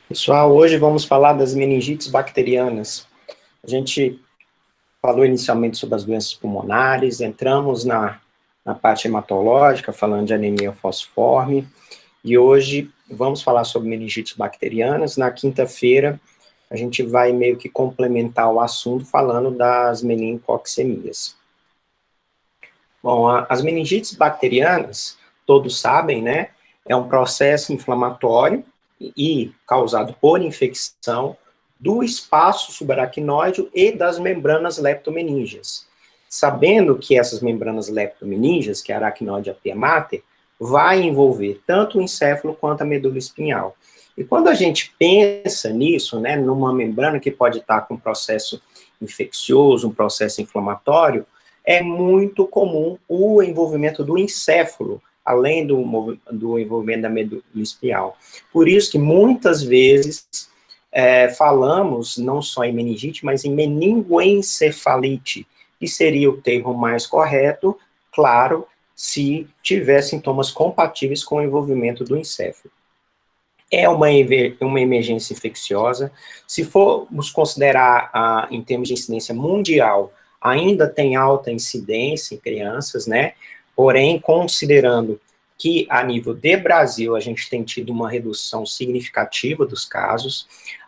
Pessoal, hoje vamos falar das meningites bacterianas. A gente falou inicialmente sobre as doenças pulmonares, entramos na parte hematológica, falando de anemia falciforme, e hoje vamos falar sobre meningites bacterianas. Na quinta-feira, a gente vai meio que complementar o assunto falando das meningococcemias. Bom, as meningites bacterianas, todos sabem, né, é um processo inflamatório e causado por infecção do espaço subaracnoide e das membranas leptomeníngeas. Sabendo que essas membranas leptomeníngeas, que é a aracnoide e a pia mater, vai envolver tanto o encéfalo quanto a medula espinhal. E quando a gente pensa nisso, né, numa membrana que pode estar com um processo infeccioso, um processo inflamatório, é muito comum o envolvimento do encéfalo, além do envolvimento da medula espinhal. Por isso que muitas vezes falamos não só em meningite, mas em meningoencefalite, que seria o termo mais correto, claro, se tiver sintomas compatíveis com o envolvimento do encéfalo. É uma emergência infecciosa. Se formos considerar em termos de incidência mundial, ainda tem alta incidência em crianças, né? Porém, considerando que a nível de Brasil a gente tem tido uma redução significativa dos casos,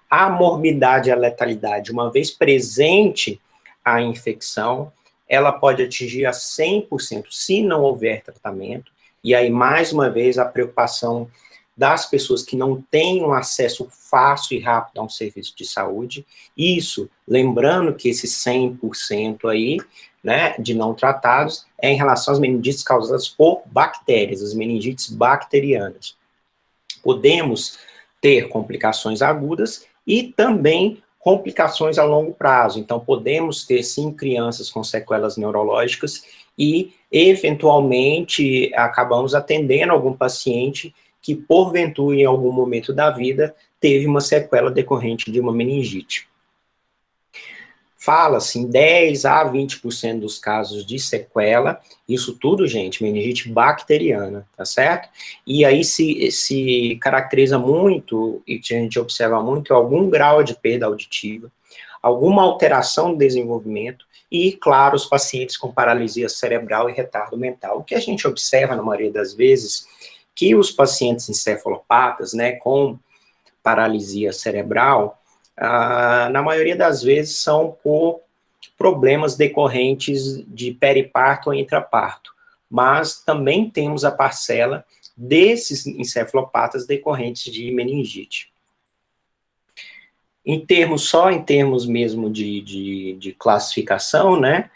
a morbidade e a letalidade, uma vez presente a infecção, ela pode atingir a 100% se não houver tratamento, e aí, mais uma vez, a preocupação das pessoas que não têm um acesso fácil e rápido a um serviço de saúde. Isso, lembrando que esse 100% aí, né, de não tratados, é em relação às meningites causadas por bactérias, as meningites bacterianas. Podemos ter complicações agudas e também complicações a longo prazo. Então, podemos ter, sim, crianças com sequelas neurológicas e, eventualmente, acabamos atendendo algum paciente que, porventura, em algum momento da vida, teve uma sequela decorrente de uma meningite. Fala-se em 10 a 20% dos casos de sequela, isso tudo, gente, meningite bacteriana, tá certo? E aí se caracteriza muito, e a gente observa muito, algum grau de perda auditiva, alguma alteração do desenvolvimento, e, claro, os pacientes com paralisia cerebral e retardo mental. O que a gente observa, na maioria das vezes, que os pacientes encefalopatas, né, com paralisia cerebral, na maioria das vezes são por problemas decorrentes de periparto ou intraparto, mas também temos a parcela desses encefalopatas decorrentes de meningite. Só em termos mesmo de classificação, né,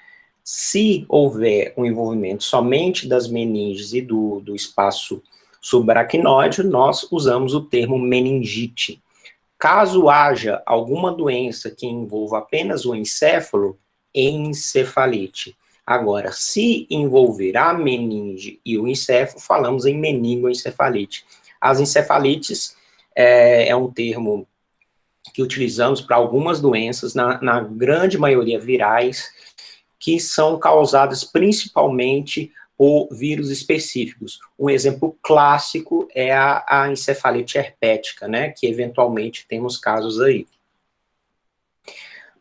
se houver um envolvimento somente das meninges e do espaço subaracnoide, nós usamos o termo meningite. Caso haja alguma doença que envolva apenas o encéfalo, encefalite. Agora, se envolver a meninge e o encéfalo, falamos em meningoencefalite. As encefalites é um termo que utilizamos para algumas doenças, na grande maioria virais, que são causadas principalmente por vírus específicos. Um exemplo clássico é a encefalite herpética, né, que eventualmente temos casos aí.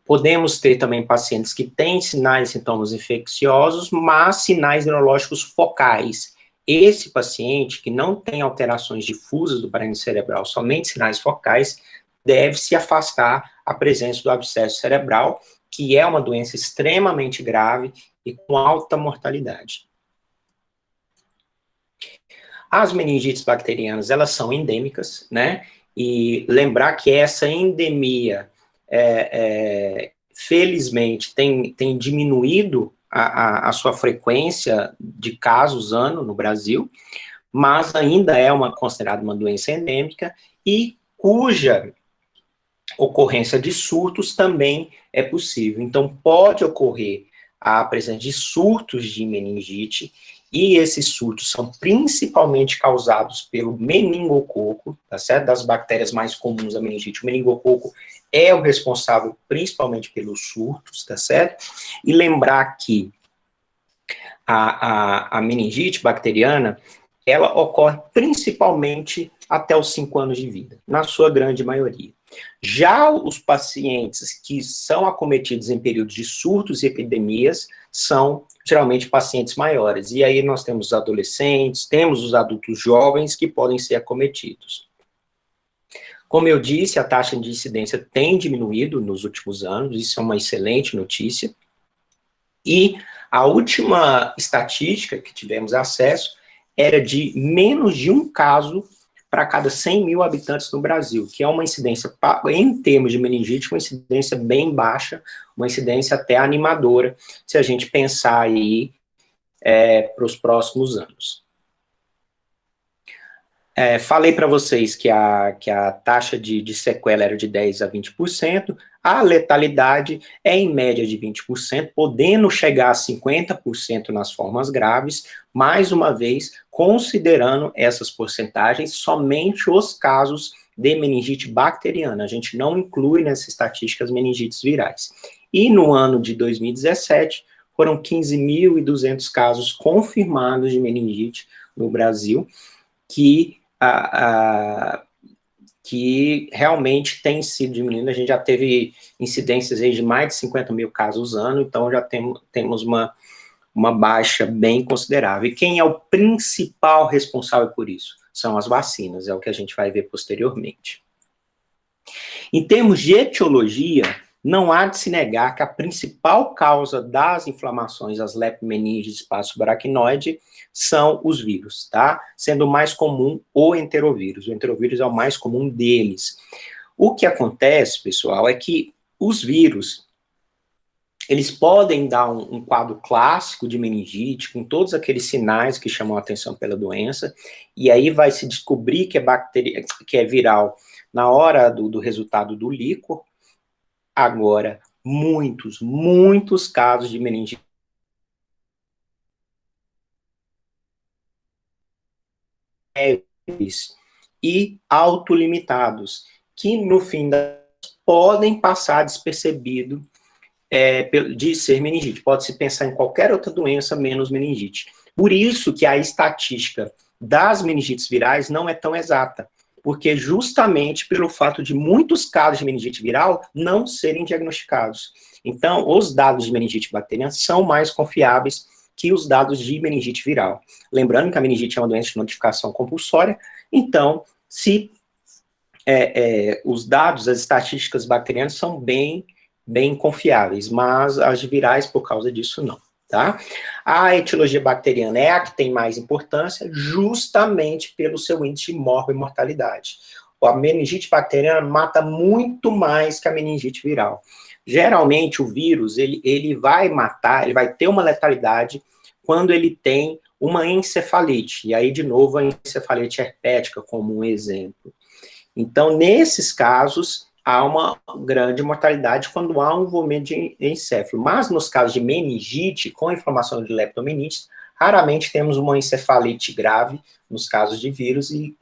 Podemos ter também pacientes que têm sinais e sintomas infecciosos, mas sinais neurológicos focais. Esse paciente que não tem alterações difusas do parênquima cerebral, somente sinais focais, deve se afastar a presença do abscesso cerebral, que é uma doença extremamente grave e com alta mortalidade. As meningites bacterianas, elas são endêmicas, né? E lembrar que essa endemia, felizmente, tem diminuído a sua frequência de casos ano no Brasil, mas ainda é considerada uma doença endêmica e cuja ocorrência de surtos também é possível. Então, pode ocorrer a presença de surtos de meningite, e esses surtos são principalmente causados pelo meningococo, tá certo? Das bactérias mais comuns da meningite, o meningococo é o responsável principalmente pelos surtos, tá certo? E lembrar que a meningite bacteriana, ela ocorre principalmente até os 5 anos de vida, na sua grande maioria. Já os pacientes que são acometidos em períodos de surtos e epidemias são geralmente pacientes maiores. E aí nós temos os adolescentes, temos os adultos jovens que podem ser acometidos. Como eu disse, a taxa de incidência tem diminuído nos últimos anos, isso é uma excelente notícia. E a última estatística que tivemos acesso era de menos de um caso para cada 100 mil habitantes no Brasil, que é uma incidência, em termos de meningite, uma incidência bem baixa, uma incidência até animadora, se a gente pensar aí para os próximos anos. Falei para vocês que a taxa de sequela era de 10% a 20%, a letalidade é em média de 20%, podendo chegar a 50% nas formas graves, mais uma vez, considerando essas porcentagens somente os casos de meningite bacteriana, a gente não inclui nessas estatísticas meningites virais. E no ano de 2017, foram 15.200 casos confirmados de meningite no Brasil, que realmente tem sido diminuindo. A gente já teve incidências aí de mais de 50 mil casos ano, então já temos uma baixa bem considerável. E quem é o principal responsável por isso? São as vacinas, é o que a gente vai ver posteriormente. Em termos de etiologia, não há de se negar que a principal causa das inflamações, as leptomeninges de espaço subaracnoide, são os vírus, tá? Sendo o mais comum o enterovírus. O enterovírus é o mais comum deles. O que acontece, pessoal, é que os vírus, eles podem dar um quadro clássico de meningite, com todos aqueles sinais que chamam a atenção pela doença, e aí vai se descobrir que é viral na hora do resultado do líquor. Agora, muitos casos de meningite e autolimitados, que no fim podem passar despercebido de ser meningite. Pode-se pensar em qualquer outra doença menos meningite. Por isso que a estatística das meningites virais não é tão exata, porque justamente pelo fato de muitos casos de meningite viral não serem diagnosticados. Então, os dados de meningite bacteriana são mais confiáveis que os dados de meningite viral. Lembrando que a meningite é uma doença de notificação compulsória, então, se os dados, as estatísticas bacterianas são bem confiáveis, mas as virais, por causa disso, não. Tá? A etiologia bacteriana é a que tem mais importância, justamente pelo seu índice de morbimortalidade. A meningite bacteriana mata muito mais que a meningite viral. Geralmente, o vírus, ele vai matar, ele vai ter uma letalidade quando ele tem uma encefalite. E aí, de novo, a encefalite herpética como um exemplo. Então, nesses casos, há uma grande mortalidade quando há um envolvimento de encéfalo. Mas nos casos de meningite, com inflamação de leptomeninges, raramente temos uma encefalite grave nos casos de vírus e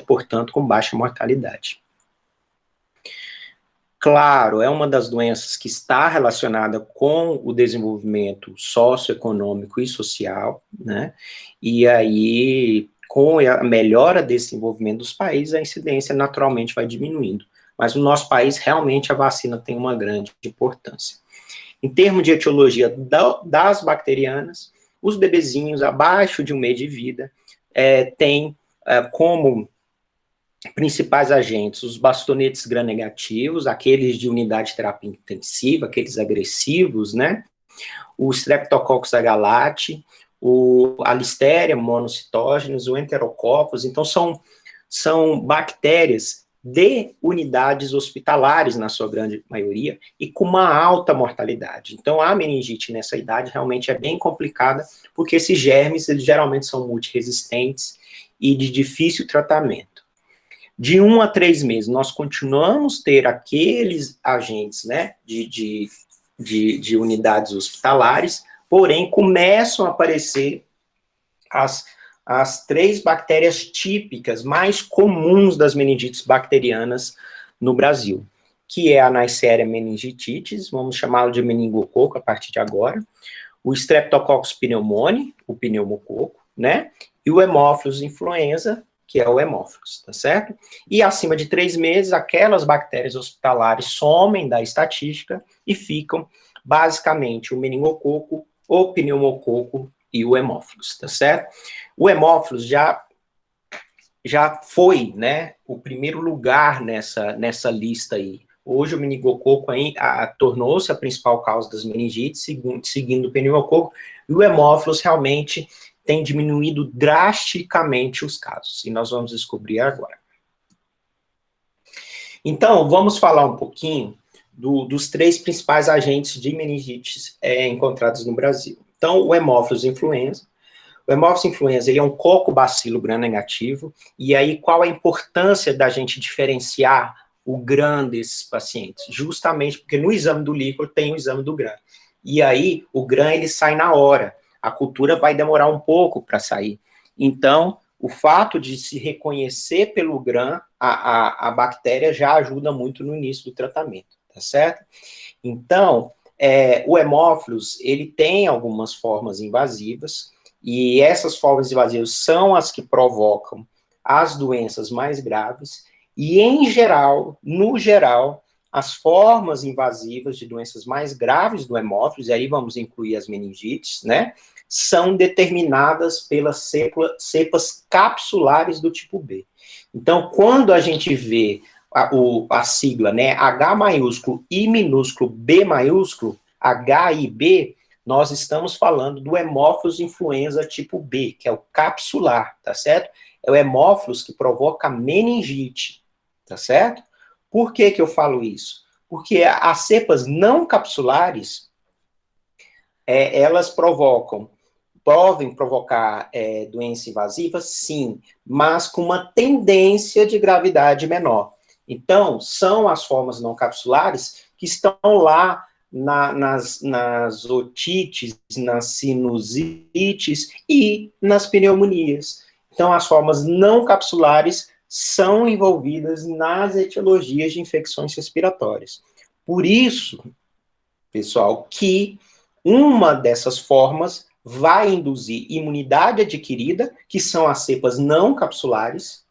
portanto, com baixa mortalidade. Claro, é uma das doenças que está relacionada com o desenvolvimento socioeconômico e social, né? E aí, com a melhora desse desenvolvimento dos países, a incidência naturalmente vai diminuindo. Mas no nosso país, realmente, a vacina tem uma grande importância. Em termos de etiologia das bacterianas, os bebezinhos abaixo de 1 mês de vida têm como principais agentes os bastonetes gram-negativos, aqueles de unidade de terapia intensiva, aqueles agressivos, né? O Streptococcus agalati, a Listeria monocitógenes, o Enterococcus. Então, são bactérias de unidades hospitalares, na sua grande maioria, e com uma alta mortalidade. Então, a meningite nessa idade realmente é bem complicada, porque esses germes, eles geralmente são multiresistentes e de difícil tratamento. De 1 a 3 meses, nós continuamos a ter aqueles agentes, né, de unidades hospitalares, porém, começam a aparecer as 3 bactérias típicas mais comuns das meningites bacterianas no Brasil, que é a Neisseria meningitidis, vamos chamá-lo de meningococo a partir de agora, o Streptococcus pneumoniae, o pneumococo, né, e o Haemophilus influenza, que é o Haemophilus, tá certo? E acima de 3 meses, aquelas bactérias hospitalares somem da estatística e ficam, basicamente, o meningococo, o pneumococo e o Haemophilus, tá certo? O Haemophilus já foi, né, o primeiro lugar nessa lista aí. Hoje o meningococo tornou-se a principal causa das meningites, seguindo o pneumococo, e o Haemophilus realmente tem diminuído drasticamente os casos, e nós vamos descobrir agora. Então, vamos falar um pouquinho dos 3 principais agentes de meningites encontrados no Brasil. Então, o Haemophilus influenza. O Haemophilus influenza, ele é um cocobacilo gram-negativo, e aí qual a importância da gente diferenciar o gram desses pacientes? Justamente porque no exame do líquor tem o exame do gram. E aí o gram ele sai na hora, a cultura vai demorar um pouco para sair. Então, o fato de se reconhecer pelo gram, a bactéria já ajuda muito no início do tratamento, tá certo? Então, o Haemophilus, ele tem algumas formas invasivas, e essas formas invasivas são as que provocam as doenças mais graves, e em geral, no geral, as formas invasivas de doenças mais graves do Haemophilus, e aí vamos incluir as meningites, né, são determinadas pelas cepas capsulares do tipo B. Então, quando a gente vê a sigla, né, H maiúsculo, I minúsculo, B maiúsculo, H e B, nós estamos falando do Haemophilus influenza tipo B, que é o capsular, tá certo? É o Haemophilus que provoca meningite, tá certo? Por que que eu falo isso? Porque as cepas não capsulares, elas podem provocar doença invasiva, sim, mas com uma tendência de gravidade menor. Então, são as formas não capsulares que estão lá nas otites, nas sinusites e nas pneumonias. Então, as formas não capsulares são envolvidas nas etiologias de infecções respiratórias. Por isso, pessoal, que uma dessas formas vai induzir imunidade adquirida, que são as cepas não capsulares,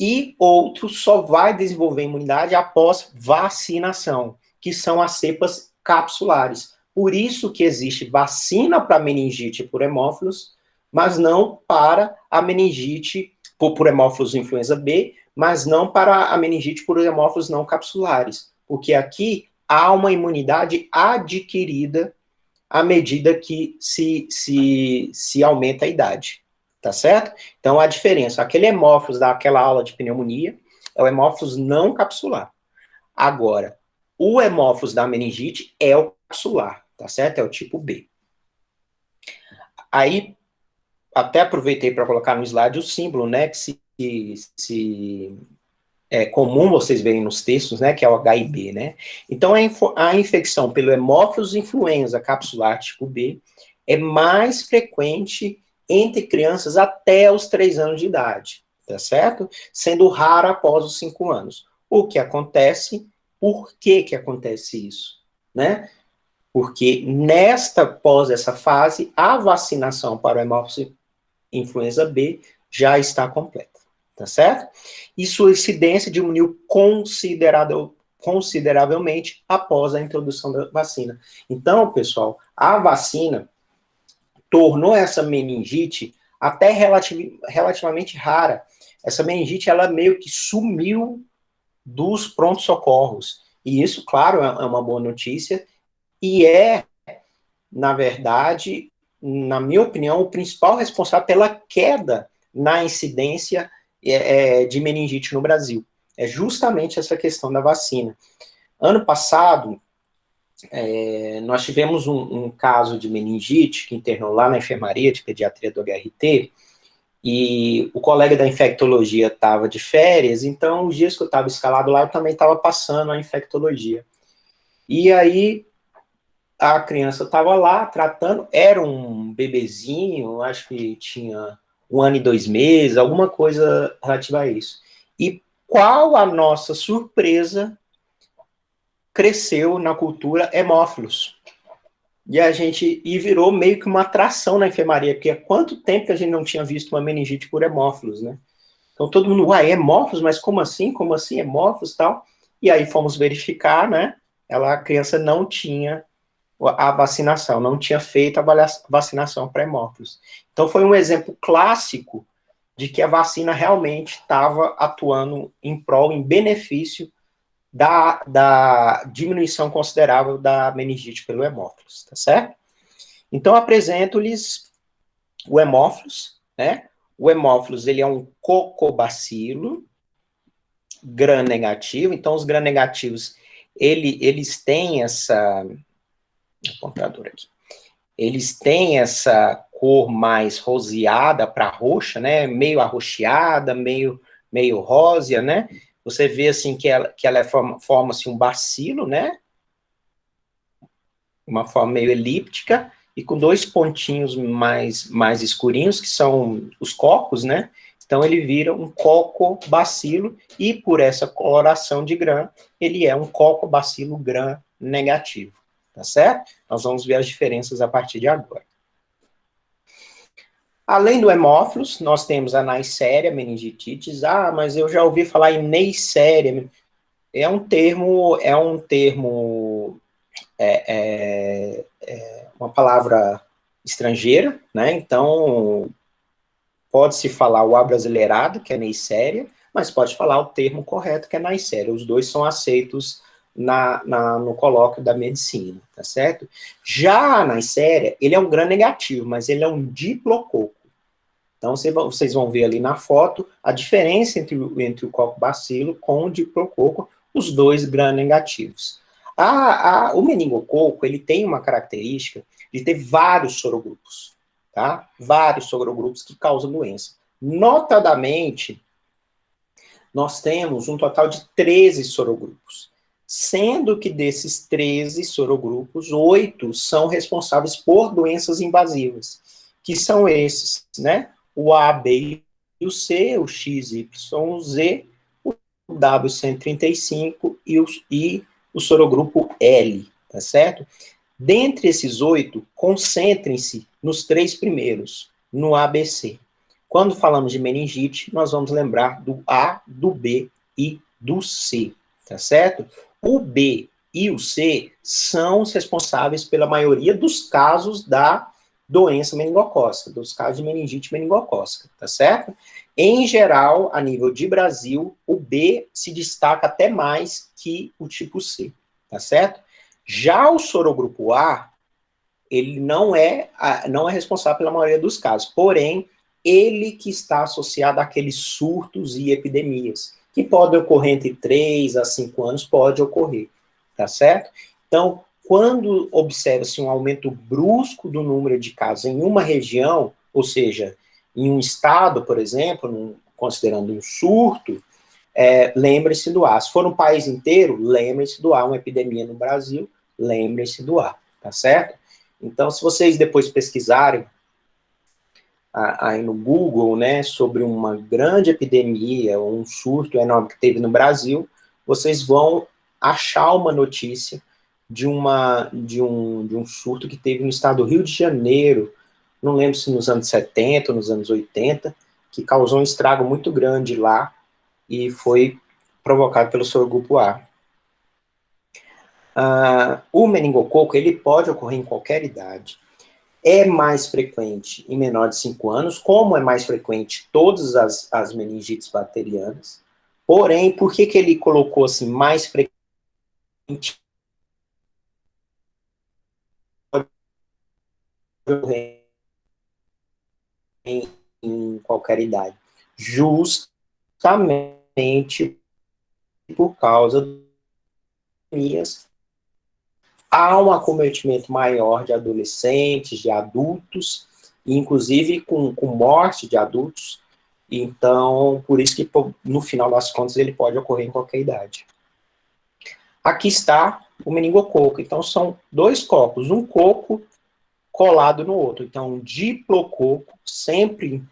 e outro só vai desenvolver imunidade após vacinação, que são as cepas capsulares. Por isso que existe vacina para meningite por Haemophilus, mas não para a meningite por Haemophilus influenza B, mas não para a meningite por Haemophilus não capsulares, porque aqui há uma imunidade adquirida à medida que se aumenta a idade, tá certo? Então, a diferença, aquele Haemophilus daquela aula de pneumonia é o Haemophilus não capsular. Agora, o Haemophilus da meningite é o capsular, tá certo? É o tipo B. Aí, até aproveitei para colocar no slide o símbolo, né, que se é comum vocês verem nos textos, né, que é o HIV, né? Então, a infecção pelo Haemophilus influenza capsular tipo B é mais frequente entre crianças até os 3 anos de idade, tá certo? Sendo rara após os 5 anos. O que acontece? Por que que acontece isso, né? Porque após essa fase, a vacinação para o Haemophilus influenza B já está completa, tá certo? E sua incidência diminuiu consideravelmente após a introdução da vacina. Então, pessoal, a vacina tornou essa meningite até relativamente rara. Essa meningite, ela meio que sumiu dos prontos-socorros. E isso, claro, é uma boa notícia, e na verdade, na minha opinião, o principal responsável pela queda na incidência de meningite no Brasil. É justamente essa questão da vacina. Ano passado, nós tivemos um caso de meningite que internou lá na enfermaria de pediatria do HRT, e o colega da infectologia estava de férias, então os dias que eu estava escalado lá, eu também estava passando a infectologia. E aí, a criança estava lá tratando, era um bebezinho, acho que tinha 1 ano e 2 meses, alguma coisa relativa a isso. E qual a nossa surpresa, cresceu na cultura Haemophilus. E virou meio que uma atração na enfermaria, porque há quanto tempo que a gente não tinha visto uma meningite por hemófilos, né? Então todo mundo, uai, hemófilos, mas como assim? Como assim hemófilos e tal? E aí fomos verificar, né? A criança não tinha a vacinação, não tinha feito a vacinação para hemófilos. Então foi um exemplo clássico de que a vacina realmente estava atuando em prol, em benefício da diminuição considerável da meningite pelo hemófilos, tá certo? Então, apresento-lhes o hemófilos, né? O hemófilos, ele é um cocobacilo gram-negativo, então os gram-negativos, eles têm essa... apontador aqui. Eles têm essa cor mais roseada para roxa, né? Meio arroxeada, meio rósea, né? Você vê assim que ela forma-se um bacilo, né? Uma forma meio elíptica e com dois pontinhos mais escurinhos, que são os cocos, né? Então ele vira um cocobacilo e por essa coloração de gram, ele é um cocobacilo gram negativo, tá certo? Nós vamos ver as diferenças a partir de agora. Além do hemófilos, nós temos a Neisseria meningititis. Ah, mas eu já ouvi falar em Neisseria. É um termo uma palavra estrangeira, né? Então, pode-se falar o abrasileirado, que é Neisseria, mas pode falar o termo correto, que é Neisseria. Os dois são aceitos no colóquio da medicina, tá certo? Já a Neisseria, ele é um gram negativo, mas ele é um diplococo. Então, vocês vão ver ali na foto a diferença entre o coco-bacilo com o diplococo, os dois gram-negativos. O meningococo, ele tem uma característica de ter vários sorogrupos, tá? Vários sorogrupos que causam doença. Notadamente, nós temos um total de 13 sorogrupos, sendo que desses 13 sorogrupos, 8 são responsáveis por doenças invasivas, que são esses, né? O A, B e o C, o X, Y, o Z, o W135 e o sorogrupo L, tá certo? Dentre esses 8, concentrem-se nos 3 primeiros, no ABC. Quando falamos de meningite, nós vamos lembrar do A, do B e do C, tá certo? O B e o C são os responsáveis pela maioria dos casos da doença meningocócica, dos casos de meningite meningocócica, tá certo? Em geral, a nível de Brasil, o B se destaca até mais que o tipo C, tá certo? Já o sorogrupo A, ele não é responsável pela maioria dos casos, porém, ele que está associado àqueles surtos e epidemias, que podem ocorrer entre 3 a 5 anos, pode ocorrer, tá certo? Então, quando observa-se um aumento brusco do número de casos em uma região, ou seja, em um estado, por exemplo, considerando um surto, lembre-se do A. Se for um país inteiro, lembre-se do A. Uma epidemia no Brasil, lembre-se do A, tá certo? Então, se vocês depois pesquisarem aí no Google, né, sobre uma grande epidemia, ou um surto enorme que teve no Brasil, vocês vão achar uma notícia de um surto que teve no estado do Rio de Janeiro, não lembro se nos anos 70 ou nos anos 80, que causou um estrago muito grande lá, e foi provocado pelo sorogrupo A. O meningococo, ele pode ocorrer em qualquer idade, é mais frequente em menor de 5 anos, como é mais frequente todas as meningites bacterianas, porém, por que ele colocou assim, mais frequente em qualquer idade? Justamente por causa das há um acometimento maior de adolescentes, de adultos, inclusive com morte de adultos. Então, por isso que, no final das contas, ele pode ocorrer em qualquer idade. Aqui está o meningococo. Então, são dois cocos, um coco colado no outro. Então, um diplococo, sempre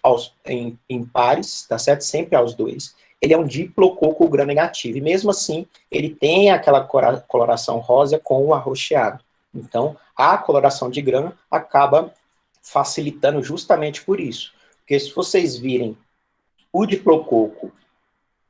em pares, tá certo? Sempre aos dois. Ele é um diplococo gram negativo. E mesmo assim, ele tem aquela coloração rosa com o arroxeado, Então, a coloração de Gram acaba facilitando justamente por isso. Porque se vocês virem o diplococo,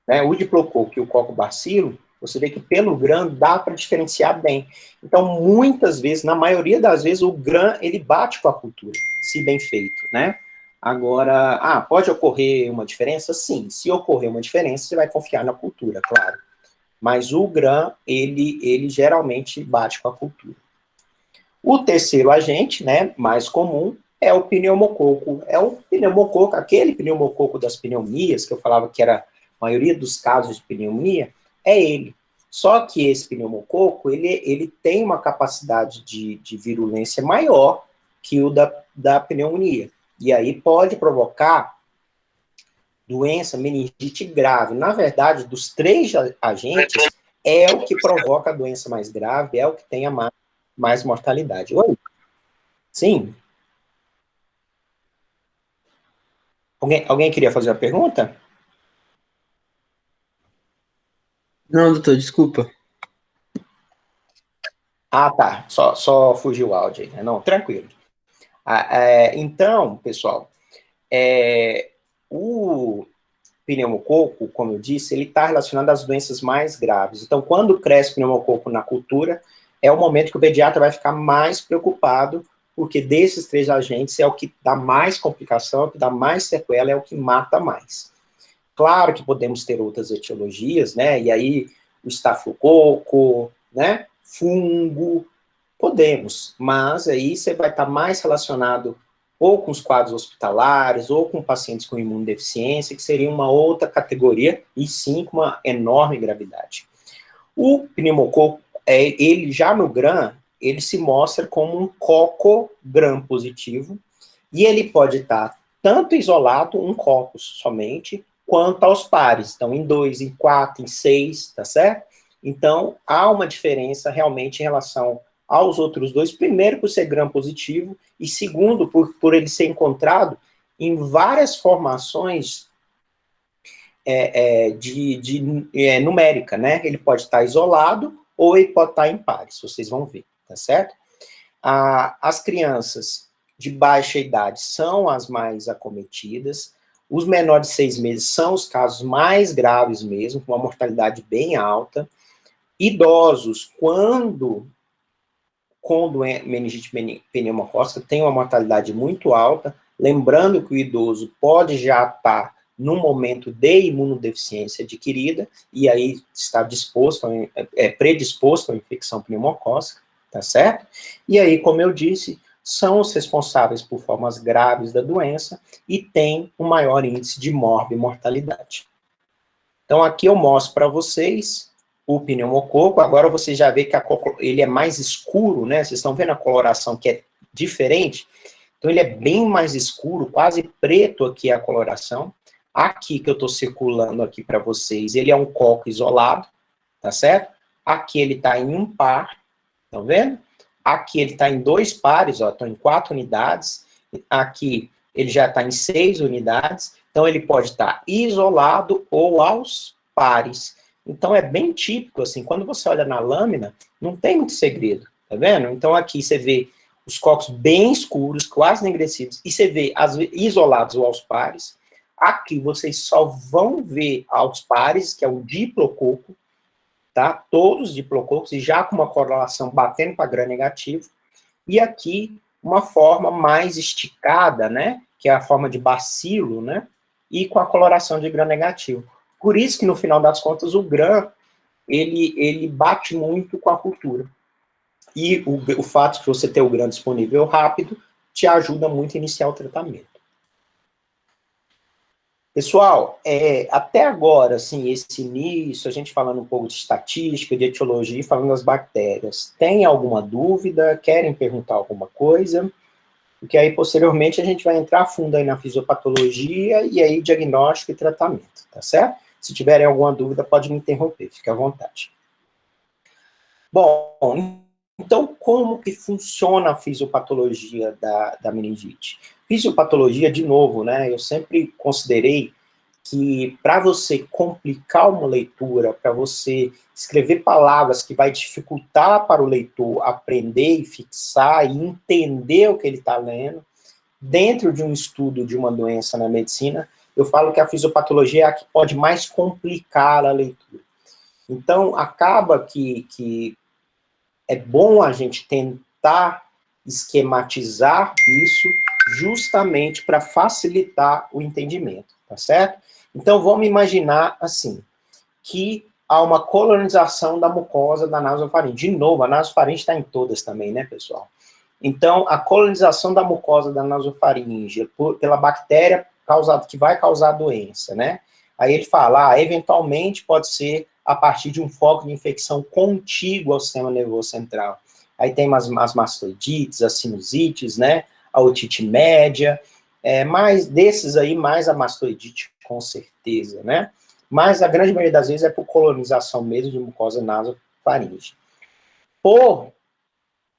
né, o diplococo e o coco-bacilo, você vê que pelo Gram dá para diferenciar bem. Então, muitas vezes, na maioria das vezes, o Gram, ele bate com a cultura, se bem feito, né? Agora, pode ocorrer uma diferença? Sim, se ocorrer uma diferença, você vai confiar na cultura, claro. Mas o Gram, ele geralmente bate com a cultura. O terceiro agente, né, mais comum, é o pneumococo. É o pneumococo, aquele pneumococo das pneumonias, que eu falava que era a maioria dos casos de pneumonia, é ele. Só que esse pneumococo, ele tem uma capacidade de virulência maior que o da pneumonia. E aí pode provocar doença, meningite grave. Na verdade, dos três agentes, é o que provoca a doença mais grave, é o que tem a mais mortalidade. Oi? Sim? Alguém queria fazer a pergunta? Não, doutor, desculpa. Ah, tá. Só fugiu o áudio aí, né? Não, tranquilo. Então, pessoal, o pneumococo, como eu disse, ele está relacionado às doenças mais graves. Então, quando cresce pneumococo na cultura, é o momento que o pediatra vai ficar mais preocupado, porque desses três agentes é o que dá mais complicação, é o que dá mais sequela, é o que mata mais. Claro que podemos ter outras etiologias, né? E aí, o estafilococo, né? Fungo, podemos, mas aí você vai estar mais relacionado ou com os quadros hospitalares, ou com pacientes com imunodeficiência, que seria uma outra categoria, e sim com uma enorme gravidade. O pneumococo, ele já no Gram, ele se mostra como um coco Gram positivo, e ele pode estar tanto isolado, um coco somente, quanto aos pares. Então, em 2, em 4, em 6, tá certo? Então, há uma diferença realmente em relação aos outros dois. Primeiro, por ser gram positivo, e segundo, por ele ser encontrado em várias formações numérica, né? Ele pode estar isolado ou ele pode estar em pares, vocês vão ver, tá certo? As crianças de baixa idade são as mais acometidas, os menores de 6 meses são os casos mais graves mesmo, com uma mortalidade bem alta. Idosos, quando com meningite pneumocócica, tem uma mortalidade muito alta, lembrando que o idoso pode já estar num momento de imunodeficiência adquirida, e aí está predisposto à infecção pneumocócica, tá certo? E aí, como eu disse, são os responsáveis por formas graves da doença e tem um maior índice de morbimortalidade. Então, aqui eu mostro para vocês o pneumococo. Agora você já vê que ele é mais escuro, né? Vocês estão vendo a coloração que é diferente? Então, ele é bem mais escuro, quase preto aqui a coloração. Aqui que eu estou circulando aqui para vocês, ele é um coco isolado, tá certo? Aqui ele está em um par, estão vendo? Aqui ele está em 2 pares, ó, estão em 4 unidades. Aqui ele já está em 6 unidades. Então, ele pode estar isolado ou aos pares. Então, é bem típico, assim, quando você olha na lâmina, não tem muito segredo, tá vendo? Então, aqui você vê os cocos bem escuros, quase enegrecidos, e você vê isolados ou aos pares. Aqui vocês só vão ver aos pares, que é o diplococo, tá? Todos os diplococos, e já com uma correlação batendo para gram negativo. E aqui, uma forma mais esticada, né? Que é a forma de bacilo, né? E com a coloração de gram negativo. Por isso que, no final das contas, o gram, ele bate muito com a cultura. E o fato de você ter o gram disponível rápido te ajuda muito a iniciar o tratamento. Pessoal, até agora, assim, esse início, a gente falando um pouco de estatística, de etiologia, falando das bactérias. Tem alguma dúvida? Querem perguntar alguma coisa? Porque aí, posteriormente, a gente vai entrar a fundo aí na fisiopatologia e aí diagnóstico e tratamento, tá certo? Se tiverem alguma dúvida, pode me interromper, fique à vontade. Bom, então, como que funciona a fisiopatologia da meningite? Fisiopatologia, de novo, né, eu sempre considerei que para você complicar uma leitura, para você escrever palavras que vai dificultar para o leitor aprender e fixar e entender o que ele está lendo, dentro de um estudo de uma doença na medicina, eu falo que a fisiopatologia é a que pode mais complicar a leitura. Então, acaba que é bom a gente tentar esquematizar isso justamente para facilitar o entendimento, tá certo? Então, vamos imaginar assim, que há uma colonização da mucosa da nasofaringe. De novo, a nasofaringe está em todas também, né, pessoal? Então, a colonização da mucosa da nasofaringe pela bactéria que vai causar a doença, né? Aí ele fala, eventualmente pode ser a partir de um foco de infecção contíguo ao sistema nervoso central. Aí tem as mastoidites, as sinusites, né? A otite média, mais desses aí, mais a mastoidite, com certeza, né? Mas a grande maioria das vezes é por colonização mesmo de mucosa nasofaringe. Por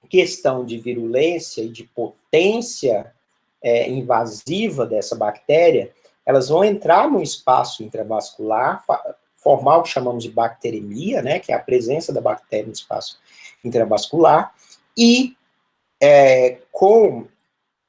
questão de virulência e de potência invasiva dessa bactéria, elas vão entrar no espaço intravascular, formar o que chamamos de bacteremia, né, que é a presença da bactéria no espaço intravascular, e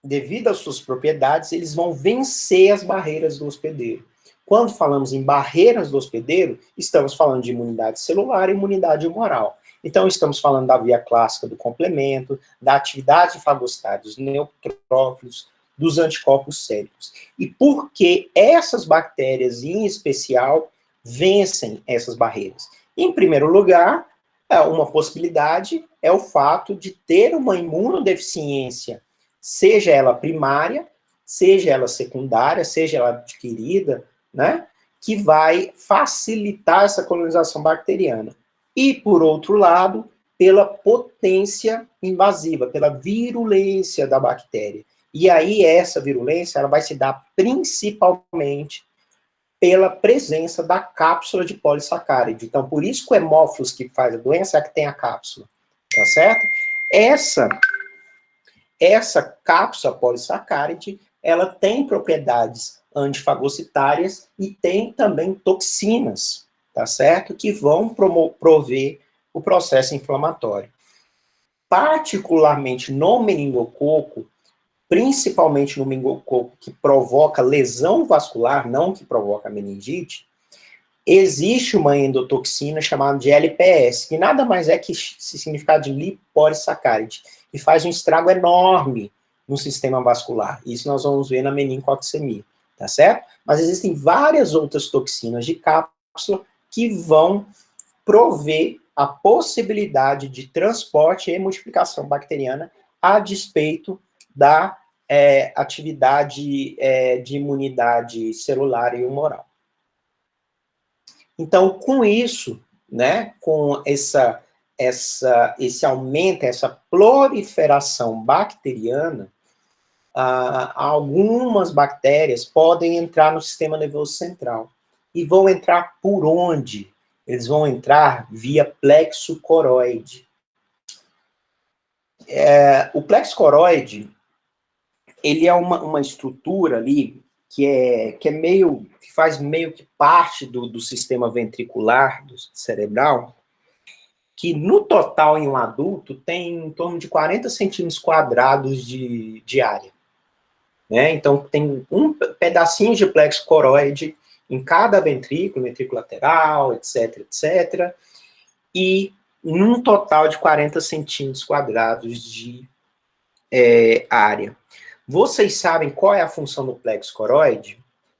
devido às suas propriedades, eles vão vencer as barreiras do hospedeiro. Quando falamos em barreiras do hospedeiro, estamos falando de imunidade celular e imunidade humoral. Então, estamos falando da via clássica do complemento, da atividade fagocitária dos neutrófilos, dos anticorpos séricos. E por que essas bactérias, em especial, vencem essas barreiras? Em primeiro lugar, uma possibilidade é o fato de ter uma imunodeficiência, seja ela primária, seja ela secundária, seja ela adquirida, né, que vai facilitar essa colonização bacteriana. E, por outro lado, pela potência invasiva, pela virulência da bactéria. E aí, essa virulência, ela vai se dar principalmente pela presença da cápsula de polissacáride. Então, por isso que o hemófilos que faz a doença é a que tem a cápsula, tá certo? Essa cápsula polissacáride, ela tem propriedades antifagocitárias e tem também toxinas, tá certo? Que vão promover o processo inflamatório. Particularmente no meningococo, principalmente no meningococo que provoca lesão vascular, não que provoca meningite, existe uma endotoxina chamada de LPS, que nada mais é que significado de lipopolissaccáride, e faz um estrago enorme no sistema vascular. Isso nós vamos ver na meningococcemia, tá certo? Mas existem várias outras toxinas de cápsula que vão prover a possibilidade de transporte e multiplicação bacteriana a despeito da atividade de imunidade celular e humoral. Então, com isso, né, com esse aumento, essa proliferação bacteriana, algumas bactérias podem entrar no sistema nervoso central. E vão entrar por onde? Eles vão entrar via plexo coroide. O plexo coroide, ele é uma estrutura ali que faz meio que parte do sistema ventricular, do cerebral, que no total em um adulto tem em torno de 40 centímetros quadrados de área. Né? Então tem um pedacinho de plexo coroide em cada ventrículo lateral, etc, etc, e num total de 40 centímetros quadrados de área. Vocês sabem qual é a função do plexo coroide?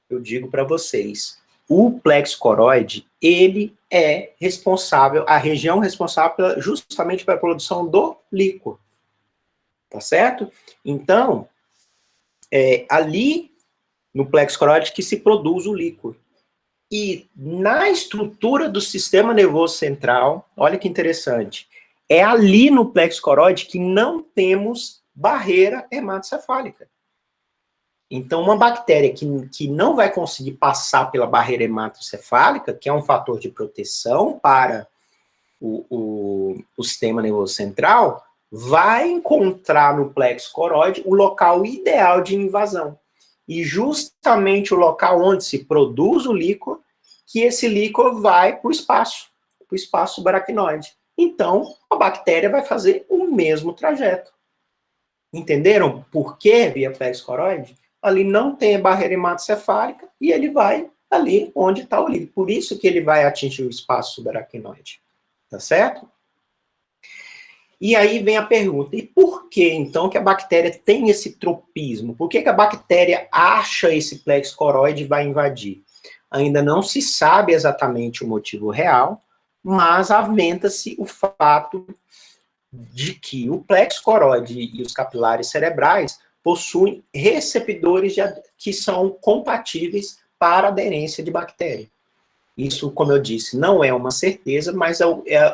Eu digo para vocês. O plexo coroide, ele é responsável, a região responsável justamente pela produção do líquor. Tá certo? Então, ali no plexo coroide que se produz o líquor. E na estrutura do sistema nervoso central, olha que interessante, é ali no plexo coroide que não temos barreira hematocefálica. Então, uma bactéria que não vai conseguir passar pela barreira hematocefálica, que é um fator de proteção para o sistema nervoso central, vai encontrar no plexo coroide o local ideal de invasão. e justamente o local onde se produz o líquor, que esse líquor vai para o espaço subaracnoide. Então, a bactéria vai fazer o mesmo trajeto. Entenderam por que via plexo coroide? Ali não tem barreira hematocefálica e ele vai ali onde está o líquido. Por isso que ele vai atingir o espaço subaracnoide. Tá certo? E aí vem a pergunta, e por que, então, que a bactéria tem esse tropismo? Por que a bactéria acha esse plexo coroide e vai invadir? Ainda não se sabe exatamente o motivo real, mas aventa-se o fato de que o plexo coroide e os capilares cerebrais possuem receptores que são compatíveis para aderência de bactéria. Isso, como eu disse, não é uma certeza, mas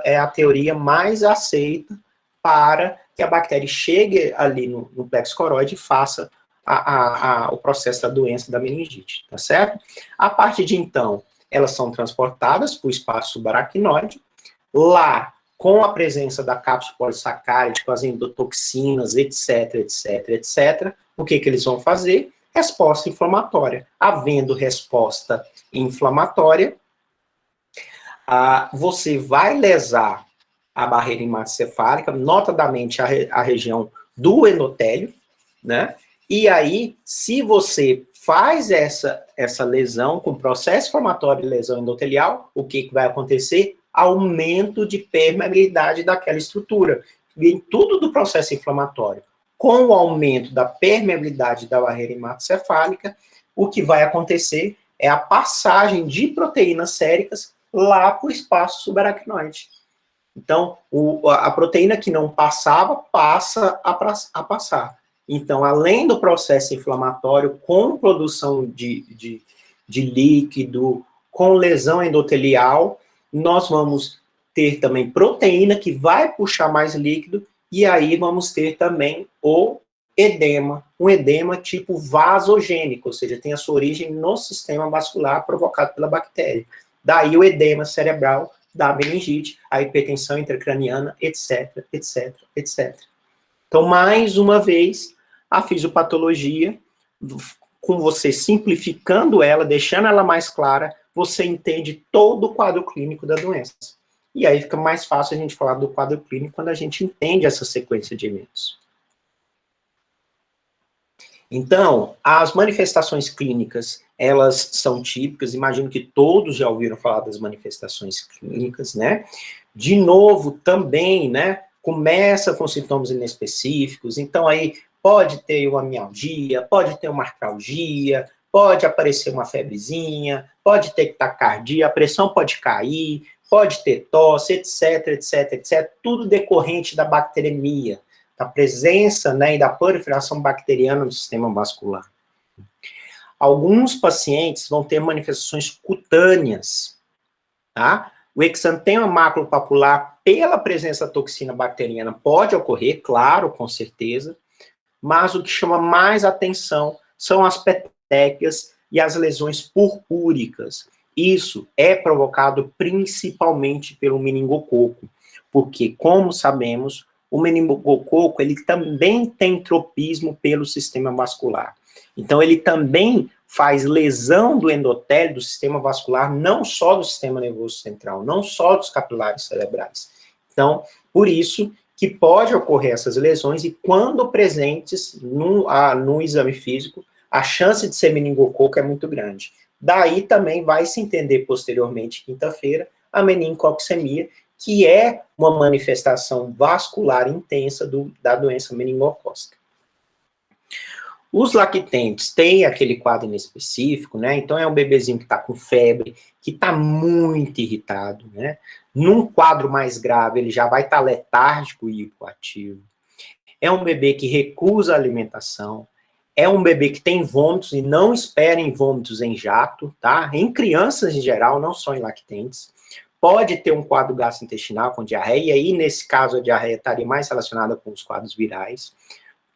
é a teoria mais aceita para que a bactéria chegue ali no plexo coroide e faça o processo da doença da meningite, tá certo? A partir de então, elas são transportadas para o espaço subaracnoide, lá, com a presença da cápsula polissacáride, com as endotoxinas, etc, etc, etc, o que eles vão fazer? Resposta inflamatória. Havendo resposta inflamatória, você vai lesar a barreira hematocefálica, notadamente a região do endotélio, né? E aí, se você faz essa lesão com processo inflamatório de lesão endotelial, o que vai acontecer? Aumento de permeabilidade daquela estrutura. Vem tudo do processo inflamatório. Com o aumento da permeabilidade da barreira hematocefálica, o que vai acontecer é a passagem de proteínas séricas lá para o espaço subaracnoide. Então, a proteína que não passava, passa a passar. Então, além do processo inflamatório, com produção de líquido, com lesão endotelial, nós vamos ter também proteína que vai puxar mais líquido, e aí vamos ter também o edema, um edema tipo vasogênico, ou seja, tem a sua origem no sistema vascular provocado pela bactéria. Daí o edema cerebral da meningite, a hipertensão intracraniana, etc, etc, etc. Então, mais uma vez, a fisiopatologia, com você simplificando ela, deixando ela mais clara, você entende todo o quadro clínico da doença. E aí fica mais fácil a gente falar do quadro clínico quando a gente entende essa sequência de eventos. Então, as manifestações clínicas, elas são típicas, imagino que todos já ouviram falar das manifestações clínicas, né? De novo, também, né, começa com sintomas inespecíficos, então aí pode ter uma mialgia, pode ter uma artralgia, pode aparecer uma febrezinha, pode ter taquicardia, a pressão pode cair, pode ter tosse, etc, etc, etc, tudo decorrente da bacteremia, da presença, né, e da proliferação bacteriana no sistema vascular. Alguns pacientes vão ter manifestações cutâneas, tá? O exantema maculopapular, pela presença da toxina bacteriana, pode ocorrer, claro, com certeza, mas o que chama mais atenção são as petequias e as lesões purpúricas. Isso é provocado principalmente pelo meningococo, porque, como sabemos, o meningococo, ele também tem tropismo pelo sistema vascular. Então, ele também faz lesão do endotélio, do sistema vascular, não só do sistema nervoso central, não só dos capilares cerebrais. Então, por isso que pode ocorrer essas lesões e quando presentes no exame físico, a chance de ser meningococo é muito grande. Daí também vai se entender posteriormente, quinta-feira, a meningococcemia, que é uma manifestação vascular intensa da doença meningocócica. Os lactentes têm aquele quadro inespecífico, né? Então é um bebezinho que está com febre, que está muito irritado, né? Num quadro mais grave, ele já vai estar letárgico e hipoativo. É um bebê que recusa a alimentação. É um bebê que tem vômitos e não esperem vômitos em jato, tá? Em crianças em geral, não só em lactentes. Pode ter um quadro gastrointestinal com diarreia, e nesse caso a diarreia estaria mais relacionada com os quadros virais.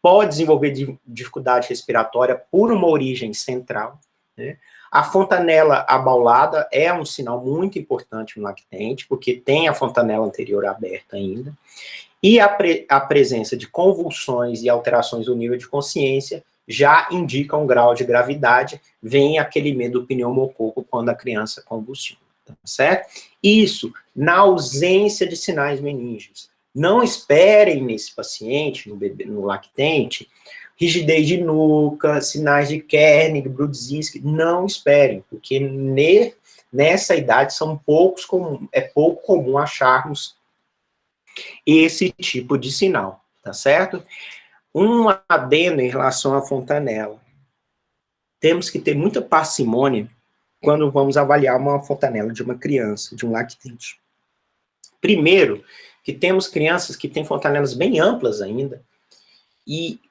Pode desenvolver dificuldade respiratória por uma origem central, né? A fontanela abaulada é um sinal muito importante no lactente, porque tem a fontanela anterior aberta ainda. E a presença de convulsões e alterações do nível de consciência já indica um grau de gravidade, vem aquele medo do pneumococo quando a criança convulsiona, tá certo? Isso, na ausência de sinais meníngeos. Não esperem nesse paciente, no bebê, no lactente, rigidez de nuca, sinais de Kernig, Brudzinski, não esperem, porque nessa idade é pouco comum acharmos esse tipo de sinal, tá certo? Um adendo em relação à fontanela. Temos que ter muita parcimônia quando vamos avaliar uma fontanela de uma criança, de um lactente. Primeiro, que temos crianças que têm fontanelas bem amplas ainda, e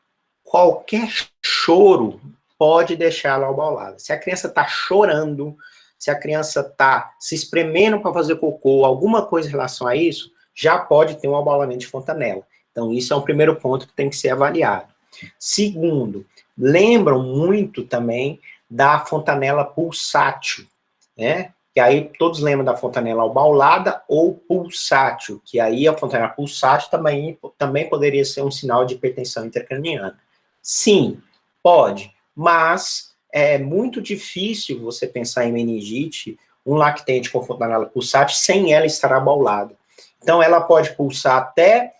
qualquer choro pode deixá-la abaulada. Se a criança está chorando, se a criança está se espremendo para fazer cocô, alguma coisa em relação a isso, já pode ter um abaulamento de fontanela. Então, isso é um primeiro ponto que tem que ser avaliado. Segundo, lembram muito também da fontanela pulsátil, né? Que aí todos lembram da fontanela abaulada ou pulsátil, que aí a fontanela pulsátil também poderia ser um sinal de hipertensão intracraniana. Sim, pode, mas é muito difícil você pensar em meningite, um lactente com fontanela pulsátil, sem ela estar abaulada. Então, ela pode pulsar até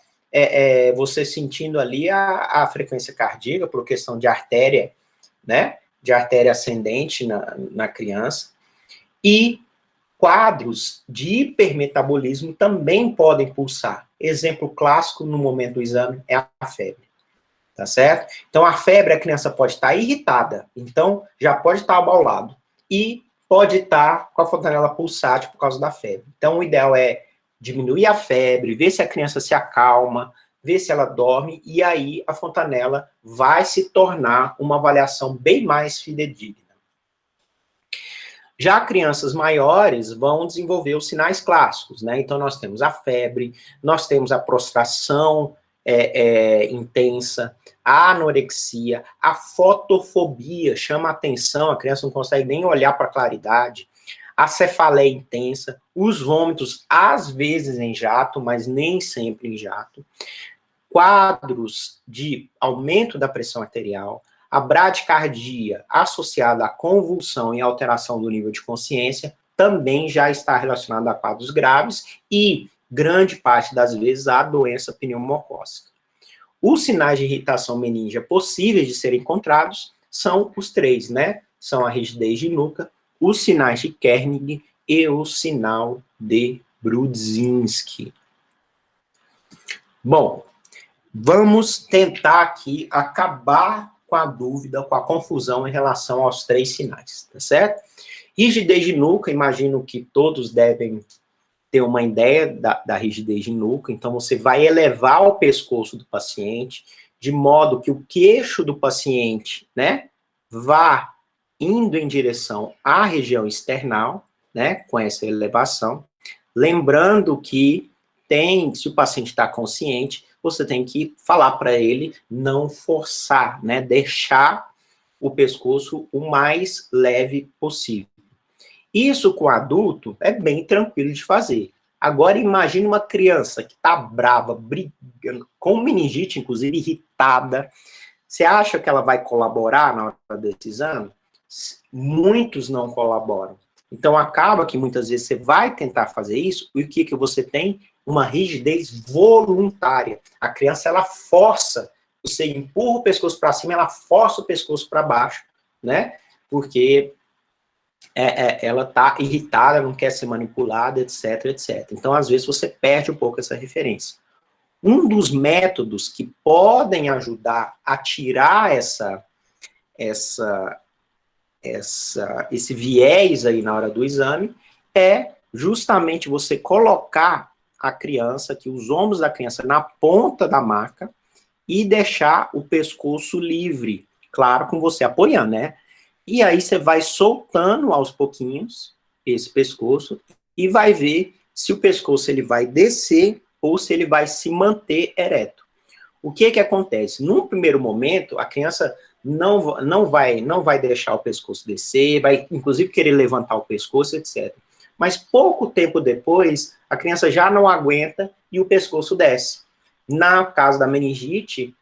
você sentindo ali a frequência cardíaca, por questão de artéria, né? De artéria ascendente na criança. E quadros de hipermetabolismo também podem pulsar. Exemplo clássico no momento do exame é a febre. Tá certo? Então, a febre, a criança pode estar irritada, então já pode estar abaulado. E pode estar com a fontanela pulsátil por causa da febre. Então, o ideal é diminuir a febre, ver se a criança se acalma, ver se ela dorme, e aí a fontanela vai se tornar uma avaliação bem mais fidedigna. Já crianças maiores vão desenvolver os sinais clássicos, né? Então, nós temos a febre, nós temos a prostração intensa, a anorexia, a fotofobia, chama a atenção, a criança não consegue nem olhar para a claridade, a cefaleia intensa, os vômitos, às vezes em jato, mas nem sempre em jato, quadros de aumento da pressão arterial, a bradicardia associada à convulsão e alteração do nível de consciência também já está relacionada a quadros graves e, grande parte das vezes, a doença pneumocócica. Os sinais de irritação meningea possíveis de serem encontrados são os três, né? São a rigidez de nuca, os sinais de Kernig e o sinal de Brudzinski. Bom, vamos tentar aqui acabar com a dúvida, com a confusão em relação aos três sinais, tá certo? Rigidez de nuca, imagino que todos devem ter uma ideia da rigidez de nuca, então você vai elevar o pescoço do paciente, de modo que o queixo do paciente, né, vá indo em direção à região external, né, com essa elevação, lembrando que se o paciente está consciente, você tem que falar para ele não forçar, né, deixar o pescoço o mais leve possível. Isso com adulto é bem tranquilo de fazer. Agora imagine uma criança que está brava, brigando, com meningite, inclusive irritada. Você acha que ela vai colaborar na hora desse exame? Muitos não colaboram. Então acaba que muitas vezes você vai tentar fazer isso, e o que você tem? Uma rigidez voluntária. A criança, ela força, você empurra o pescoço para cima, ela força o pescoço para baixo, né? Porque ela está irritada, não quer ser manipulada, etc, etc. Então, às vezes, você perde um pouco essa referência. Um dos métodos que podem ajudar a tirar esse viés aí na hora do exame é justamente você colocar a criança, que os ombros da criança na ponta da maca e deixar o pescoço livre, claro, com você apoiando, né? E aí você vai soltando aos pouquinhos esse pescoço e vai ver se o pescoço ele vai descer ou se ele vai se manter ereto. O que acontece? Num primeiro momento, a criança não vai deixar o pescoço descer, vai inclusive querer levantar o pescoço, etc. Mas pouco tempo depois, a criança já não aguenta e o pescoço desce. No caso da meningite,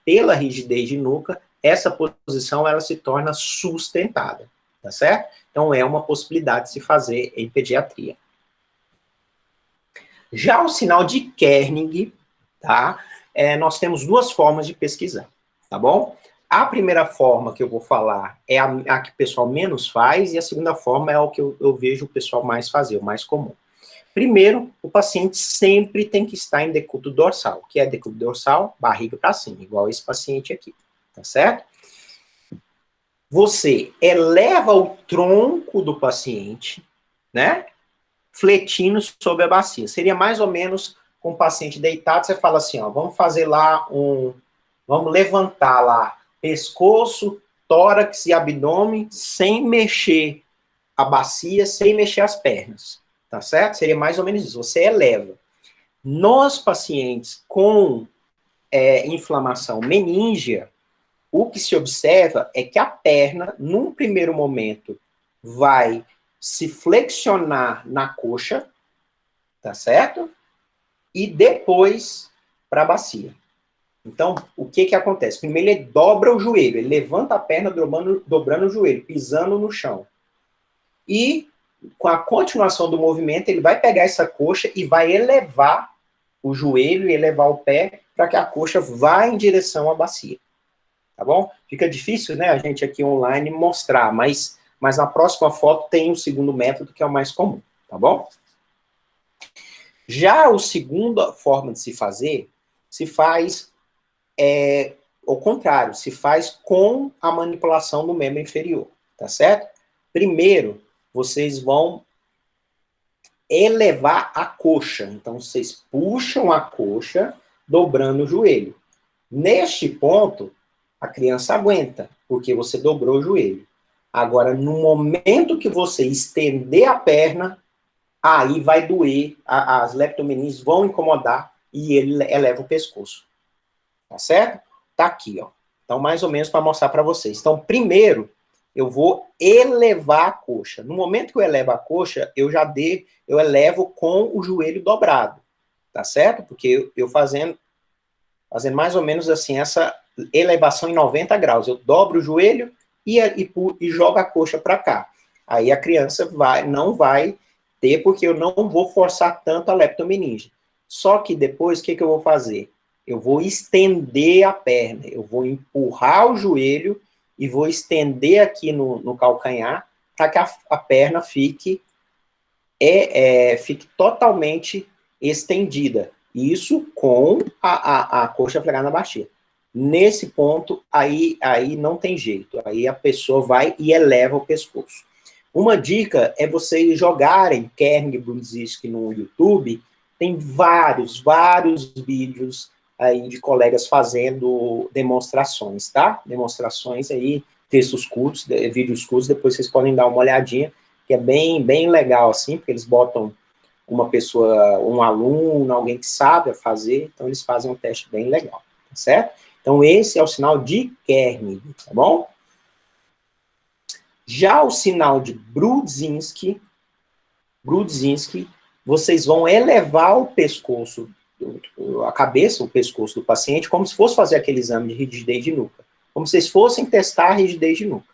pela rigidez de nuca, essa posição ela se torna sustentada, tá certo? Então, é uma possibilidade de se fazer em pediatria. Já o sinal de Kernig, tá? Nós temos duas formas de pesquisar, tá bom? A primeira forma que eu vou falar é a que o pessoal menos faz, e a segunda forma é o que eu vejo o pessoal mais fazer, o mais comum. Primeiro, o paciente sempre tem que estar em decúbito dorsal, que é decúbito dorsal, barriga para cima, igual esse paciente aqui, tá certo? Você eleva o tronco do paciente, né, fletindo sobre a bacia. Seria mais ou menos com o paciente deitado, você fala assim, ó, vamos fazer lá vamos levantar lá pescoço, tórax e abdômen sem mexer a bacia, sem mexer as pernas. Tá certo? Seria mais ou menos isso. Você eleva. Nos pacientes com inflamação meníngea, o que se observa é que a perna, num primeiro momento, vai se flexionar na coxa, tá certo? E depois para a bacia. Então, o que acontece? Primeiro ele dobra o joelho, ele levanta a perna dobrando o joelho, pisando no chão. E com a continuação do movimento, ele vai pegar essa coxa e vai elevar o joelho e elevar o pé para que a coxa vá em direção à bacia. Tá bom? Fica difícil, né, a gente aqui online mostrar, mas na próxima foto tem um segundo método que é o mais comum, tá bom? Já a segunda forma de se fazer, se faz ao contrário, se faz com a manipulação do membro inferior, tá certo? Primeiro, vocês vão elevar a coxa. Então, vocês puxam a coxa, dobrando o joelho. Neste ponto, a criança aguenta, porque você dobrou o joelho. Agora, no momento que você estender a perna, aí vai doer, as leptomeninges vão incomodar e ele eleva o pescoço. Tá certo? Tá aqui, ó. Então, mais ou menos para mostrar para vocês. Então, primeiro, eu vou elevar a coxa. No momento que eu elevo a coxa, eu elevo com o joelho dobrado, tá certo? Porque eu fazendo mais ou menos assim, essa elevação em 90 graus. Eu dobro o joelho e jogo a coxa para cá. Aí a criança não vai ter, porque eu não vou forçar tanto a leptomeninge. Só que depois, o que eu vou fazer? Eu vou estender a perna, eu vou empurrar o joelho e vou estender aqui no calcanhar para que a perna fique totalmente estendida. Isso com a coxa plegada na bacia. Nesse ponto, aí não tem jeito. Aí a pessoa vai e eleva o pescoço. Uma dica é vocês jogarem Kernig Brudzinski no YouTube. Tem vários vídeos aí de colegas fazendo demonstrações, tá? Demonstrações aí, textos curtos, vídeos curtos, depois vocês podem dar uma olhadinha, que é bem legal, assim, porque eles botam uma pessoa, um aluno, alguém que sabe fazer, então eles fazem um teste bem legal, tá certo? Então esse é o sinal de Kernig, tá bom? Já o sinal de Brudzinski, vocês vão elevar o pescoço, a cabeça, o pescoço do paciente, como se fosse fazer aquele exame de rigidez de nuca. Como se vocês fossem testar a rigidez de nuca.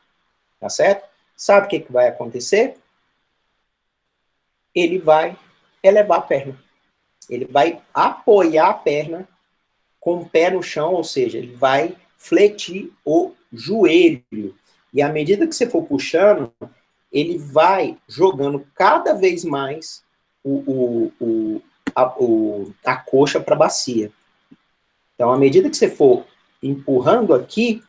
Tá certo? Sabe o que vai acontecer? Ele vai elevar a perna. Ele vai apoiar a perna com o pé no chão, ou seja, ele vai fletir o joelho. E à medida que você for puxando, ele vai jogando cada vez mais a coxa para a bacia. Então, à medida que você for empurrando aqui,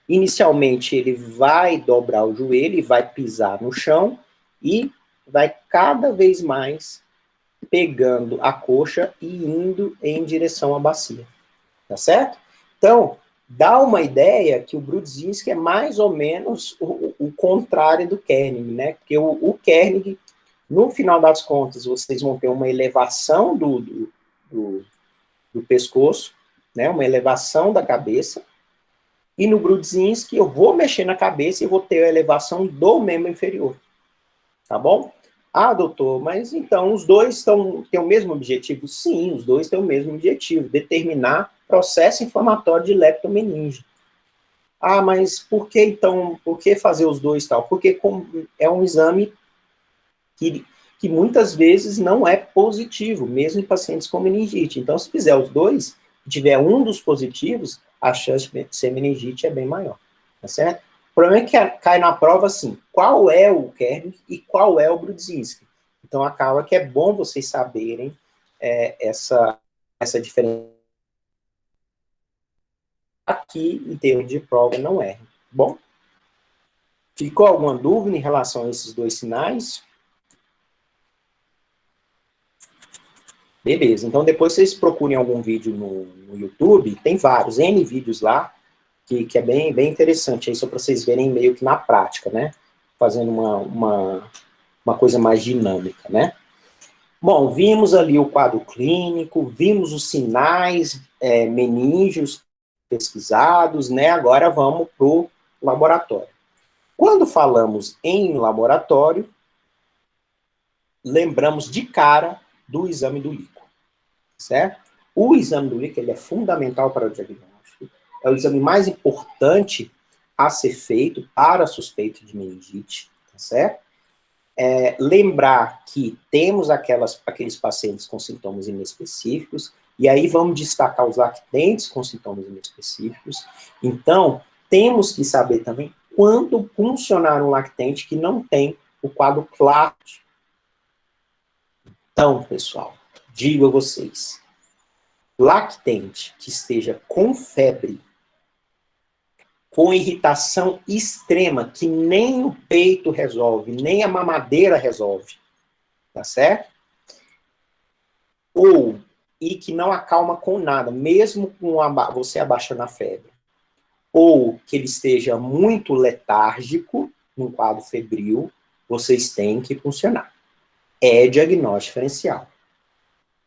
inicialmente ele vai dobrar o joelho e vai pisar no chão e vai cada vez mais pegando a coxa e indo em direção à bacia. Tá certo? Então, dá uma ideia que o Brudzinski é mais ou menos o contrário do Kernig, né? Porque o Kernig, no final das contas, vocês vão ter uma elevação do pescoço, né? Uma elevação da cabeça. E no Brudzinski, eu vou mexer na cabeça e vou ter a elevação do membro inferior. Tá bom? Ah, doutor, mas então os dois têm o mesmo objetivo? Sim, os dois têm o mesmo objetivo, determinar processo inflamatório de leptomeningite. Ah, mas por que então, por que fazer os dois tal? Porque é um exame que muitas vezes não é positivo, mesmo em pacientes com meningite. Então, se fizer os dois, e tiver um dos positivos, a chance de ser meningite é bem maior, tá certo? O problema é que cai na prova assim, qual é o Kerner e qual é o Brudzinski. Então, acaba que é bom vocês saberem essa diferença. Aqui, em termos de prova, não é. Bom, ficou alguma dúvida em relação a esses dois sinais? Beleza, então depois vocês procurem algum vídeo no YouTube, tem vários, N vídeos lá, que é bem interessante, aí só para vocês verem meio que na prática, né? Fazendo uma coisa mais dinâmica, né? Bom, vimos ali o quadro clínico, vimos os sinais meníngeos pesquisados, né? Agora vamos para o laboratório. Quando falamos em laboratório, lembramos de cara do exame do líquido, certo? O exame do líquido ele é fundamental para o diagnóstico, é o exame mais importante a ser feito para a suspeita de meningite, tá certo? Lembrar que temos aqueles pacientes com sintomas inespecíficos, e aí vamos destacar os lactentes com sintomas inespecíficos. Então, temos que saber também quando puncionar um lactente que não tem o quadro clássico. Então, pessoal, digo a vocês, lactente que esteja com febre, com irritação extrema, que nem o peito resolve, nem a mamadeira resolve, tá certo? E que não acalma com nada, mesmo com você abaixando a febre. Ou que ele esteja muito letárgico, num quadro febril, vocês têm que funcionar. É diagnóstico diferencial.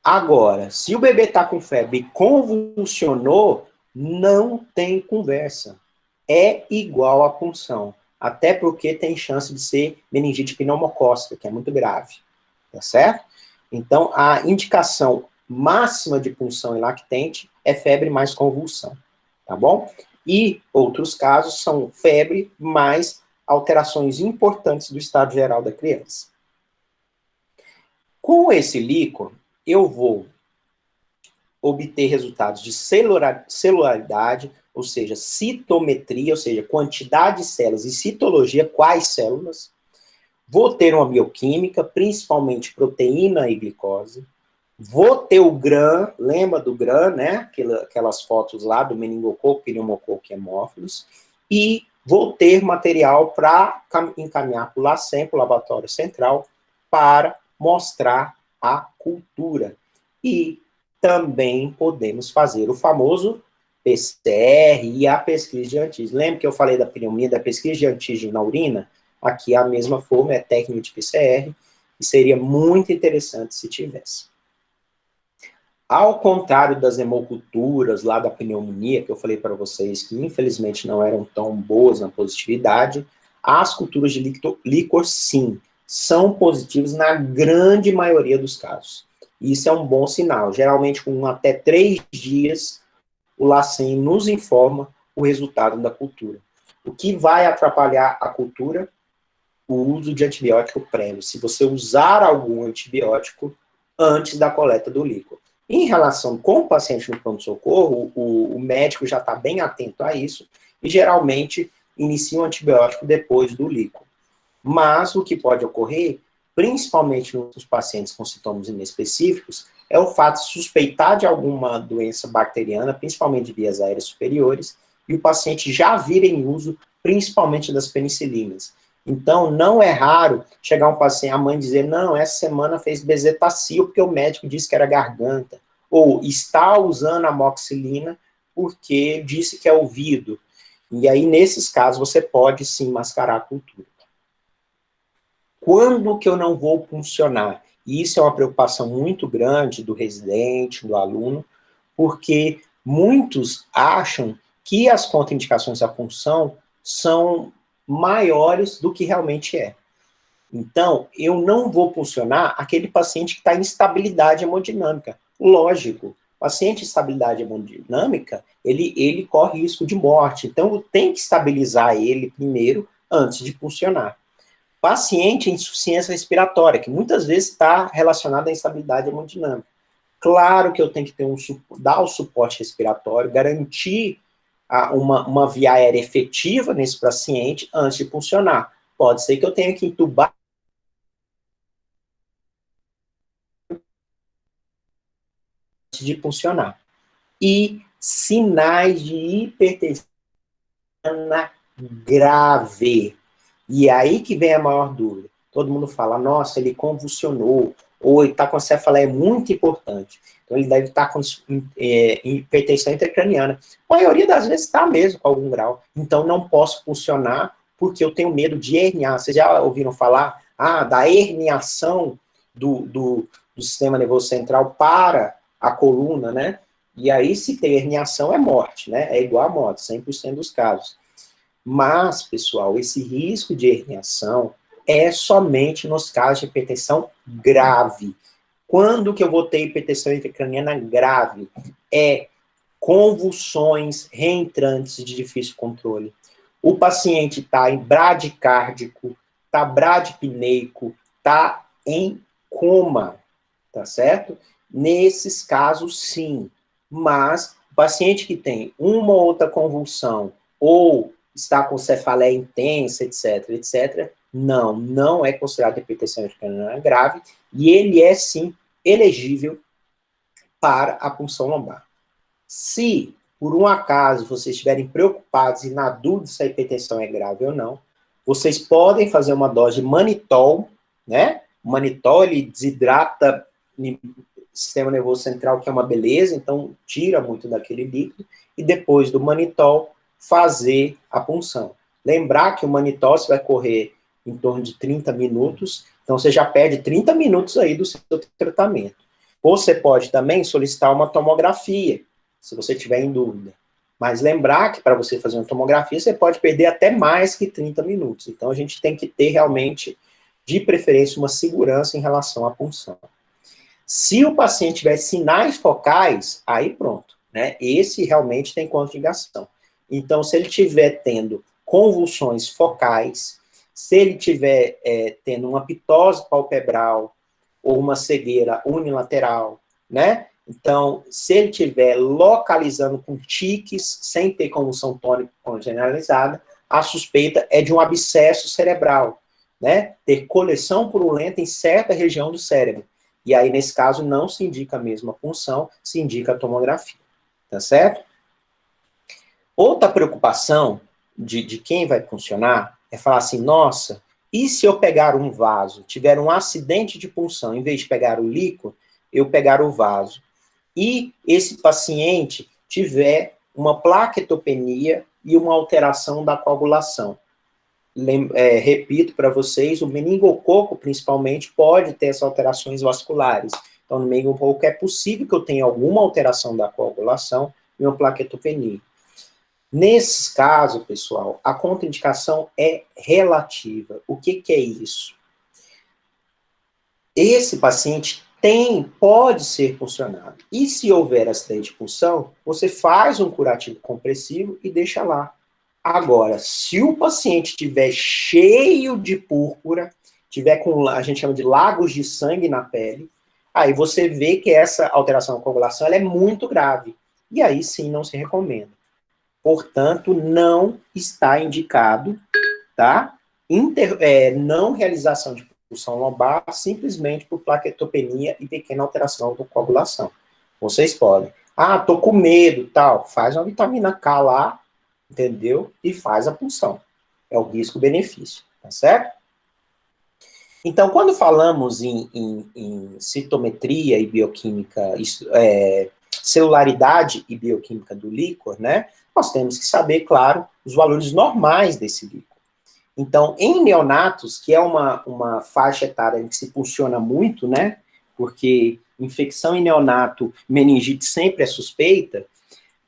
Agora, se o bebê está com febre e convulsionou, não tem conversa. É igual a punção. Até porque tem chance de ser meningite pneumocócica, que é muito grave. Tá certo? Então, a indicação máxima de punção em lactente é febre mais convulsão. Tá bom? E outros casos são febre mais alterações importantes do estado geral da criança. Com esse líquor, eu vou obter resultados de celularidade, ou seja, citometria, ou seja, quantidade de células, e citologia, quais células. Vou ter uma bioquímica, principalmente proteína e glicose. Vou ter o GRAM, lembra do GRAM, né? Aquelas fotos lá do meningococo, pneumococo e hemófilos. E vou ter material para encaminhar para o LACEN, para o Laboratório Central, para mostrar a cultura. E também podemos fazer o famoso PCR e a pesquisa de antígeno. Lembra que eu falei da pneumonia, da pesquisa de antígeno na urina? Aqui é a mesma forma, é técnica de PCR, e seria muito interessante se tivesse. Ao contrário das hemoculturas lá da pneumonia, que eu falei para vocês, que infelizmente não eram tão boas na positividade, as culturas de líquor, sim, são positivas na grande maioria dos casos. Isso é um bom sinal. Geralmente, com até 3 dias, o LACEN nos informa o resultado da cultura. O que vai atrapalhar a cultura? O uso de antibiótico prévio. Se você usar algum antibiótico antes da coleta do líquor. Em relação com o paciente no pronto-socorro, o médico já está bem atento a isso e geralmente inicia o antibiótico depois do líquor. Mas o que pode ocorrer, principalmente nos pacientes com sintomas inespecíficos, é o fato de suspeitar de alguma doença bacteriana, principalmente de vias aéreas superiores, e o paciente já vir em uso, principalmente das penicilinas. Então, não é raro chegar um paciente, a mãe dizer, não, essa semana fez bezetacil porque o médico disse que era garganta, ou está usando amoxicilina porque disse que é ouvido. E aí, nesses casos, você pode sim mascarar a cultura. Quando que eu não vou puncionar? E isso é uma preocupação muito grande do residente, do aluno, porque muitos acham que as contraindicações da punção são maiores do que realmente é. Então, eu não vou puncionar aquele paciente que está em instabilidade hemodinâmica. Lógico, o paciente em estabilidade hemodinâmica, ele corre risco de morte. Então, eu tenho que estabilizar ele primeiro, antes de puncionar. Paciente em insuficiência respiratória, que muitas vezes está relacionado à instabilidade hemodinâmica. Claro que eu tenho que ter dar o suporte respiratório, garantir uma via aérea efetiva nesse paciente antes de puncionar. Pode ser que eu tenha que entubar antes de puncionar. E sinais de hipertensão grave. E aí que vem a maior dúvida. Todo mundo fala, nossa, ele convulsionou, ou ele está com cefaleia, é muito importante. Então, ele deve estar com hipertensão intracraniana. A maioria das vezes está mesmo com algum grau. Então, não posso funcionar porque eu tenho medo de herniar. Vocês já ouviram falar da herniação do sistema nervoso central para a coluna, né? E aí, se tem herniação, é morte, né? É igual a morte, 100% dos casos. Mas, pessoal, esse risco de herniação é somente nos casos de hipertensão grave. Quando que eu vou ter hipertensão intracraniana grave? É convulsões reentrantes de difícil controle. O paciente está em bradicárdico, está bradipneico, está em coma, tá certo? Nesses casos, sim. Mas o paciente que tem uma ou outra convulsão ou está com cefaleia intensa, etc., não é considerado hipertensão intracraniana grave, e ele é, sim, elegível para a punção lombar. Se, por um acaso, vocês estiverem preocupados e na dúvida se a hipertensão é grave ou não, vocês podem fazer uma dose de manitol, né? O manitol, ele desidrata o sistema nervoso central, que é uma beleza, então tira muito daquele líquido, e depois do manitol, fazer a punção. Lembrar que o manitol você vai correr em torno de 30 minutos, então você já perde 30 minutos aí do seu tratamento. Ou você pode também solicitar uma tomografia, se você tiver em dúvida. Mas lembrar que para você fazer uma tomografia, você pode perder até mais que 30 minutos. Então a gente tem que ter realmente, de preferência, uma segurança em relação à punção. Se o paciente tiver sinais focais, aí pronto, né? Esse realmente tem contraindicação. Então, se ele estiver tendo convulsões focais, se ele estiver tendo uma pitose palpebral ou uma cegueira unilateral, né? Então, se ele estiver localizando com tiques, sem ter convulsão tônica generalizada, a suspeita é de um abscesso cerebral, né? Ter coleção purulenta em certa região do cérebro. E aí, nesse caso, não se indica a mesma punção, se indica a tomografia, tá certo? Outra preocupação de quem vai puncionar é falar assim, nossa, e se eu pegar um vaso, tiver um acidente de punção, em vez de pegar o líquido, eu pegar o vaso, e esse paciente tiver uma plaquetopenia e uma alteração da coagulação. Repito para vocês, o meningococo, principalmente, pode ter essas alterações vasculares. Então, no meningococo é possível que eu tenha alguma alteração da coagulação e uma plaquetopenia. Nesses casos, pessoal, a contraindicação é relativa. O que é isso? Esse paciente pode ser puncionado. E se houver acidente de punção, você faz um curativo compressivo e deixa lá. Agora, se o paciente estiver cheio de púrpura, tiver com, a gente chama de lagos de sangue na pele, aí você vê que essa alteração da coagulação ela é muito grave. E aí sim não se recomenda. Portanto, não está indicado, tá? Não realização de punção lombar simplesmente por plaquetopenia e pequena alteração da coagulação. Vocês podem. Tô com medo, tal. Faz uma vitamina K lá, entendeu? E faz a punção. É o risco-benefício, tá certo? Então, quando falamos em citometria e bioquímica, celularidade e bioquímica do líquor, né? Nós temos que saber, claro, os valores normais desse líquor. Então, em neonatos, que é uma faixa etária em que se funciona muito, né? Porque infecção em neonato, meningite sempre é suspeita,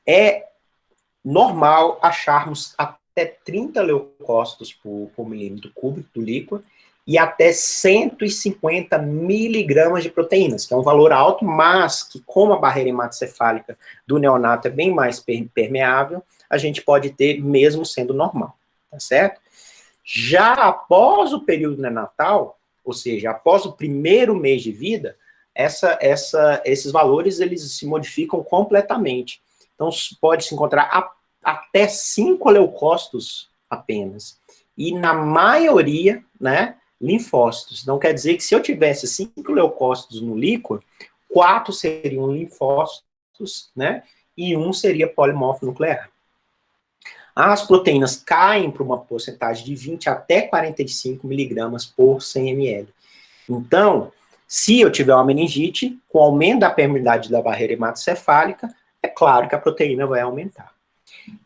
é normal acharmos até 30 leucócitos por milímetro cúbico do líquor, e até 150 miligramas de proteínas, que é um valor alto, mas que, como a barreira hematocefálica do neonato é bem mais permeável, a gente pode ter mesmo sendo normal, tá certo? Já após o período neonatal, ou seja, após o primeiro mês de vida, esses valores eles se modificam completamente. Então, pode-se encontrar até 5 leucócitos apenas. E na maioria, né, linfócitos. Não quer dizer que se eu tivesse 5 leucócitos no líquor, 4 seriam linfócitos, né, e 1 seria polimorfo nuclear. As proteínas caem para uma porcentagem de 20 até 45 miligramas por 100 ml. Então, se eu tiver uma meningite, com o aumento da permeabilidade da barreira hematocefálica, é claro que a proteína vai aumentar.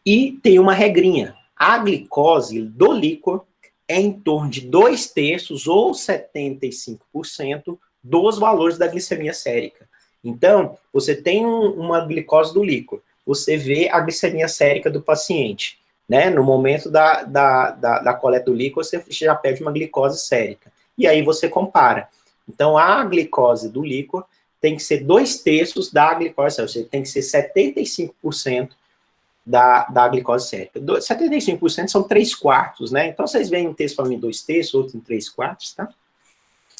E tem uma regrinha. A glicose do líquor é em torno de 2/3 ou 75% dos valores da glicemia sérica. Então, você tem uma glicose do líquor, você vê a glicemia sérica do paciente, né? No momento da coleta do líquor, você já pede uma glicose sérica. E aí você compara. Então, a glicose do líquor tem que ser 2/3 da glicose, ou seja, tem que ser 75% da glicose sérica. 75% são 3/4, né? Então, vocês veem um texto falando em 2/3, outro em 3/4, tá?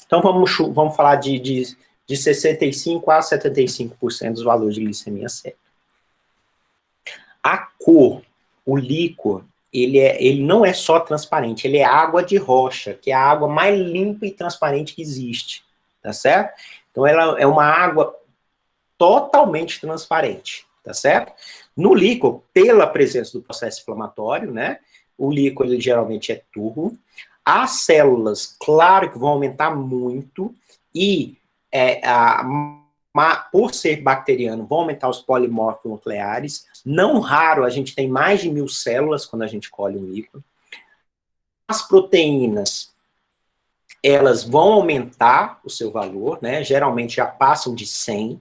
Então, vamos falar de 65% a 75% dos valores de glicemia sérica. A cor, o líquor, ele não é só transparente, ele é água de rocha, que é a água mais limpa e transparente que existe, tá certo? Então, ela é uma água totalmente transparente, tá certo? No líquor, pela presença do processo inflamatório, né? O líquor, ele geralmente é turvo. As células, claro que vão aumentar muito, e por ser bacteriano, vão aumentar os polimorfos nucleares. Não raro, a gente tem mais de 1000 células quando a gente colhe um líquor. As proteínas, elas vão aumentar o seu valor, né? Geralmente já passam de 100.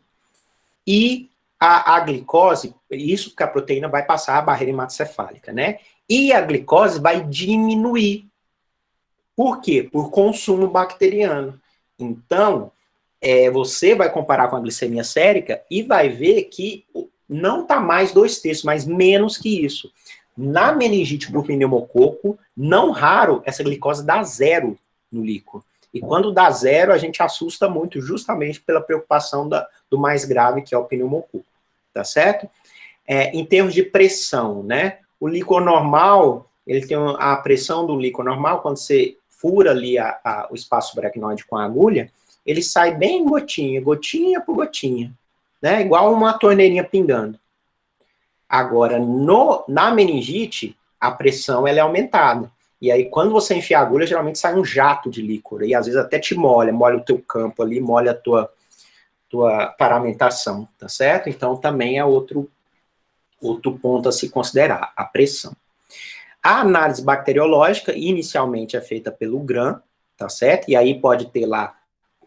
E a glicose, isso que a proteína vai passar a barreira hematocefálica, né? E a glicose vai diminuir. Por quê? Por consumo bacteriano. Então, você vai comparar com a glicemia sérica e vai ver que não está mais 2/3, mas menos que isso. Na meningite por pneumococo, não raro, essa glicose dá 0 no líquor. E quando dá 0, a gente assusta muito, justamente pela preocupação do mais grave, que é o pneumococo. Tá certo? Em termos de pressão, né? O líquor normal, ele tem a pressão do líquor normal, quando você fura ali o espaço subaracnoide com a agulha, ele sai bem gotinha, gotinha por gotinha, né? Igual uma torneirinha pingando. Agora, na meningite, a pressão ela é aumentada. E aí, quando você enfia a agulha, geralmente sai um jato de líquor. E às vezes até te molha o teu campo ali, molha a tua paramentação, tá certo? Então, também é outro ponto a se considerar, a pressão. A análise bacteriológica, inicialmente, é feita pelo GRAM, tá certo? E aí pode ter lá,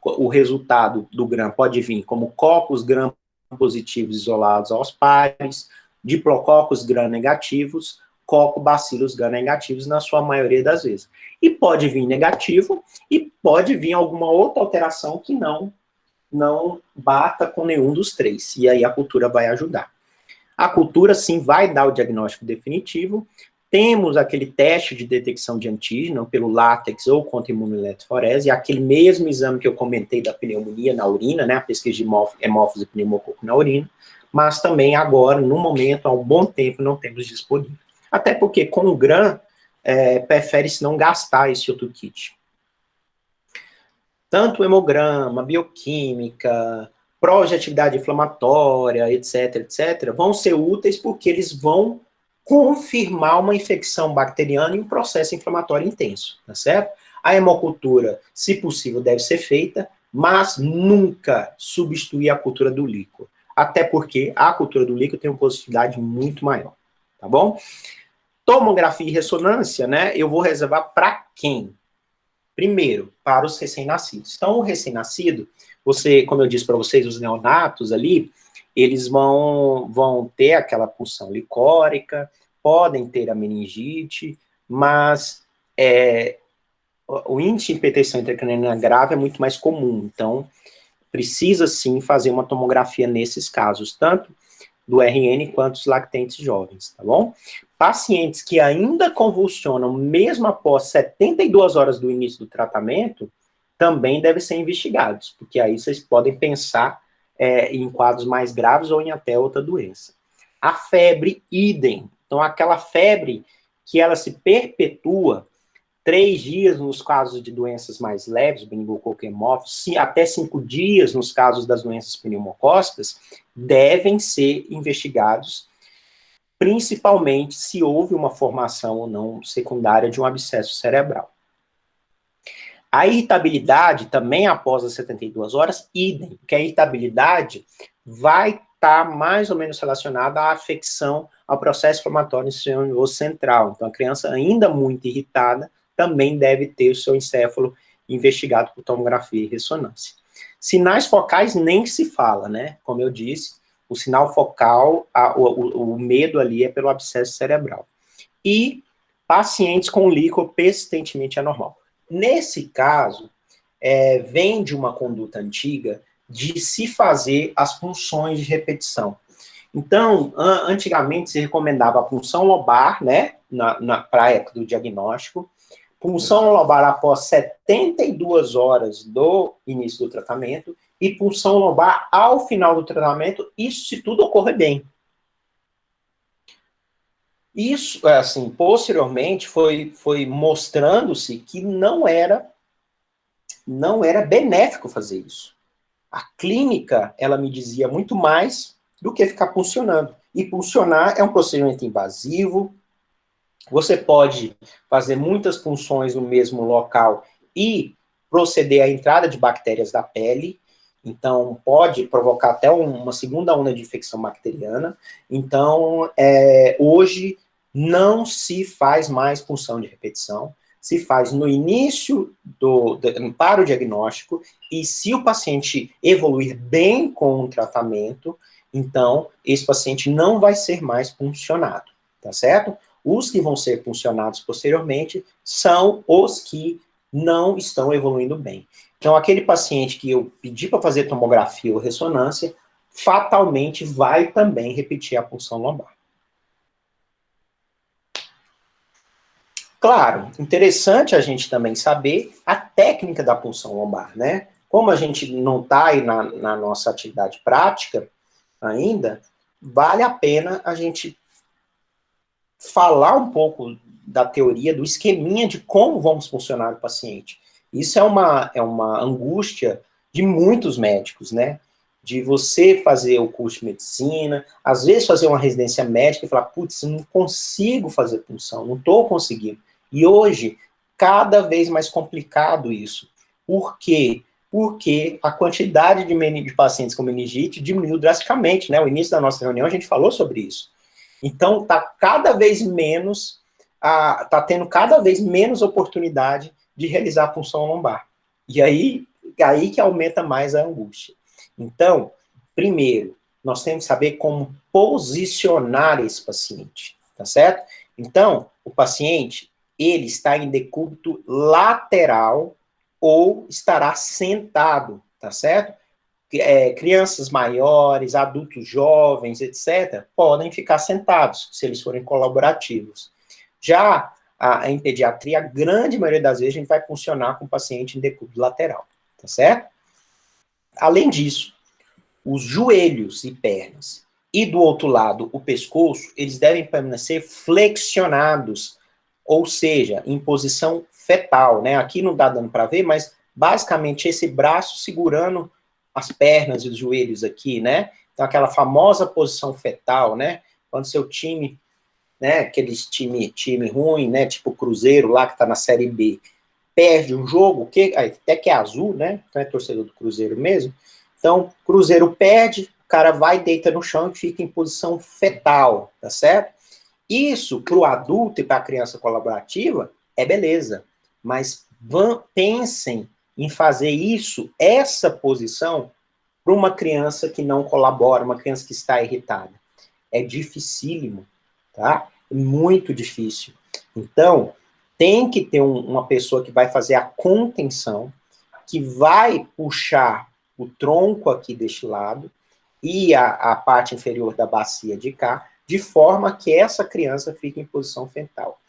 o resultado do GRAM pode vir como cocos GRAM positivos isolados aos pares, diplococos GRAM negativos, cocobacilos GRAM negativos, na sua maioria das vezes. E pode vir negativo, e pode vir alguma outra alteração que não bata com nenhum dos três. E aí a cultura vai ajudar. A cultura, sim, vai dar o diagnóstico definitivo. Temos aquele teste de detecção de antígeno pelo látex ou contra imunoeletroforese, aquele mesmo exame que eu comentei da pneumonia na urina, né, a pesquisa de hemófilos e pneumococo na urina, mas também agora, no momento, há um bom tempo, não temos disponível. Até porque, com o GRAM, prefere-se não gastar esse outro kit. Tanto o hemograma, bioquímica, provas de atividade inflamatória, etc., vão ser úteis porque eles vão confirmar uma infecção bacteriana e um processo inflamatório intenso, tá certo? A hemocultura, se possível, deve ser feita, mas nunca substituir a cultura do líquor. Até porque a cultura do líquor tem uma positividade muito maior, tá bom? Tomografia e ressonância, né? Eu vou reservar para quem? Primeiro, para os recém-nascidos. Então, o recém-nascido, como eu disse para vocês, os neonatos ali, eles vão ter aquela pulsão licórica, podem ter a meningite, mas o índice de hipertensão intracraniana grave é muito mais comum, então precisa sim fazer uma tomografia nesses casos, tanto do RN quanto os lactentes jovens, tá bom? Pacientes que ainda convulsionam mesmo após 72 horas do início do tratamento, também devem ser investigados, porque aí vocês podem pensar em quadros mais graves ou em até outra doença. A febre, idem. Então, aquela febre que ela se perpetua 3 dias nos casos de doenças mais leves, meningococo hemófilo, até 5 dias nos casos das doenças pneumocócicas, devem ser investigados, principalmente se houve uma formação ou não secundária de um abscesso cerebral. A irritabilidade, também após as 72 horas, idem, porque a irritabilidade vai estar mais ou menos relacionada à afecção ao processo inflamatório no sistema nervoso central. Então, a criança ainda muito irritada também deve ter o seu encéfalo investigado por tomografia e ressonância. Sinais focais nem se fala, né? Como eu disse, o sinal focal, o medo ali é pelo abscesso cerebral. E pacientes com líquor persistentemente anormal. Nesse caso, vem de uma conduta antiga de se fazer as punções repetição. Então, antigamente se recomendava a punção lobar, né, para a época do diagnóstico, punção lobar após 72 horas do início do tratamento e punção lobar ao final do tratamento, isso se tudo ocorrer bem. Isso, assim, posteriormente foi mostrando-se que não era benéfico fazer isso. A clínica, ela me dizia muito mais do que ficar puncionando. E puncionar é um procedimento invasivo, você pode fazer muitas punções no mesmo local e proceder à entrada de bactérias da pele, então pode provocar até uma segunda onda de infecção bacteriana. Então, hoje não se faz mais punção de repetição, se faz no início para o diagnóstico, e se o paciente evoluir bem com o tratamento, então esse paciente não vai ser mais puncionado, tá certo? Os que vão ser puncionados posteriormente são os que não estão evoluindo bem. Então, aquele paciente que eu pedi para fazer tomografia ou ressonância, fatalmente vai também repetir a punção lombar. Claro, interessante a gente também saber a técnica da punção lombar, né? Como a gente não está aí na nossa atividade prática ainda, vale a pena a gente falar um pouco da teoria, do esqueminha de como vamos funcionar o paciente. Isso é uma angústia de muitos médicos, né? De você fazer o curso de medicina, às vezes fazer uma residência médica e falar, putz, não consigo fazer punção, não estou conseguindo. E hoje, cada vez mais complicado isso. Por quê? Porque a quantidade de pacientes com meningite diminuiu drasticamente, né? No início da nossa reunião a gente falou sobre isso. Então, está cada vez menos, está tendo cada vez menos oportunidade de realizar a punção lombar. E aí que aumenta mais a angústia. Então, primeiro, nós temos que saber como posicionar esse paciente, tá certo? Então, o paciente, ele está em decúbito lateral ou estará sentado, tá certo? Crianças maiores, adultos jovens, etc., podem ficar sentados, se eles forem colaborativos. Já em pediatria, a grande maioria das vezes, a gente vai funcionar com o paciente em decúbito lateral, tá certo? Além disso, os joelhos e pernas, e do outro lado, o pescoço, eles devem permanecer flexionados, ou seja, em posição fetal, né? Aqui não dá dando para ver, mas basicamente esse braço segurando as pernas e os joelhos aqui, né? Então, aquela famosa posição fetal, né? Quando seu time, né? Aqueles time ruim, né? Tipo o Cruzeiro lá, que tá na Série B, perde um jogo, até que é azul, né? Então é torcedor do Cruzeiro mesmo. Então, Cruzeiro perde, o cara vai, deita no chão e fica em posição fetal, tá certo? Isso, para o adulto e para a criança colaborativa, é beleza. Mas pensem em fazer isso, essa posição, para uma criança que não colabora, uma criança que está irritada. É dificílimo, tá? É muito difícil. Então, tem que ter uma pessoa que vai fazer a contenção, que vai puxar o tronco aqui deste lado e a parte inferior da bacia de cá, de forma que essa criança fique em posição fetal.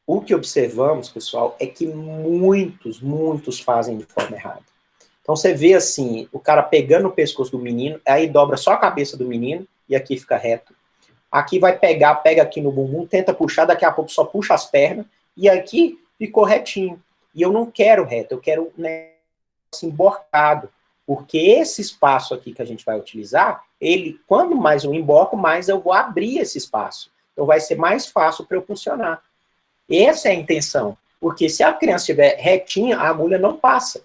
O que observamos, pessoal, é que muitos fazem de forma errada. Então, você vê assim, o cara pegando o pescoço do menino, aí dobra só a cabeça do menino, e aqui fica reto. Aqui vai pegar, pega aqui no bumbum, tenta puxar, daqui a pouco só puxa as pernas, e aqui ficou retinho. E eu não quero reto, eu quero um negócio emborcado. Porque esse espaço aqui que a gente vai utilizar, ele, quando mais eu emborco, mais eu vou abrir esse espaço. Então, vai ser mais fácil para eu funcionar. Essa é a intenção. Porque se a criança estiver retinha, a agulha não passa.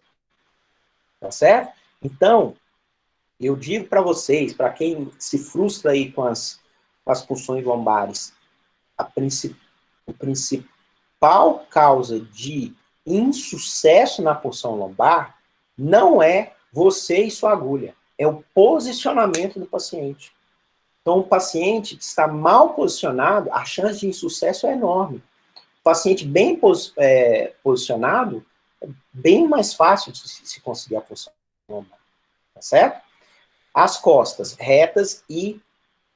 Tá certo? Então, eu digo para vocês, para quem se frustra aí com as punções lombares, a principal causa de insucesso na punção lombar não é você e sua agulha, é o posicionamento do paciente. Então, o paciente que está mal posicionado, a chance de insucesso é enorme. O paciente bem posicionado, é bem mais fácil de se conseguir a punção lombar, tá certo? As costas retas e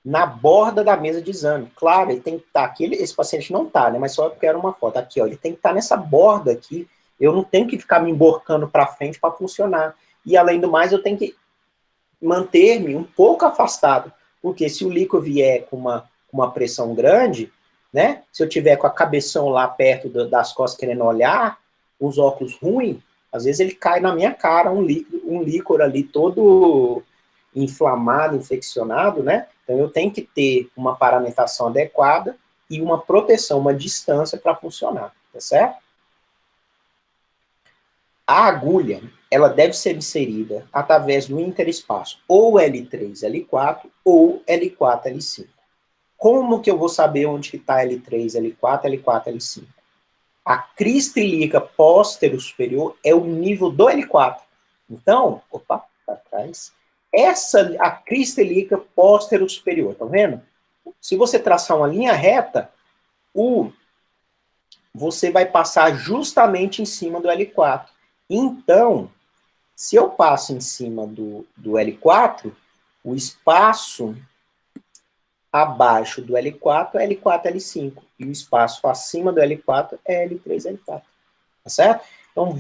na borda da mesa de exame. Claro, ele tem que estar aqui, esse paciente não está, né, mas só porque era uma foto. Aqui, ó, ele tem que estar nessa borda aqui, eu não tenho que ficar me emborcando para frente para funcionar. E, além do mais, eu tenho que manter-me um pouco afastado, porque se o líquido vier com uma pressão grande, né, se eu tiver com a cabeção lá perto das costas querendo olhar, os óculos ruins, às vezes ele cai na minha cara, um líquor ali todo inflamado, infeccionado, né? Então eu tenho que ter uma paramentação adequada e uma proteção, uma distância para funcionar, tá certo? A agulha, ela deve ser inserida através do interespaço, ou L3, L4, ou L4, L5. Como que eu vou saber onde está L3, L4, L4, L5? A crista ilíaca póstero superior é o nível do L4. Então, opa, para trás. A crista ilíaca póstero superior, tá vendo? Se você traçar uma linha reta, você vai passar justamente em cima do L4. Então, se eu passo em cima do L4, o espaço abaixo do L4 é L4, L5. E o espaço acima do L4 é L3, L4. Tá certo? Então,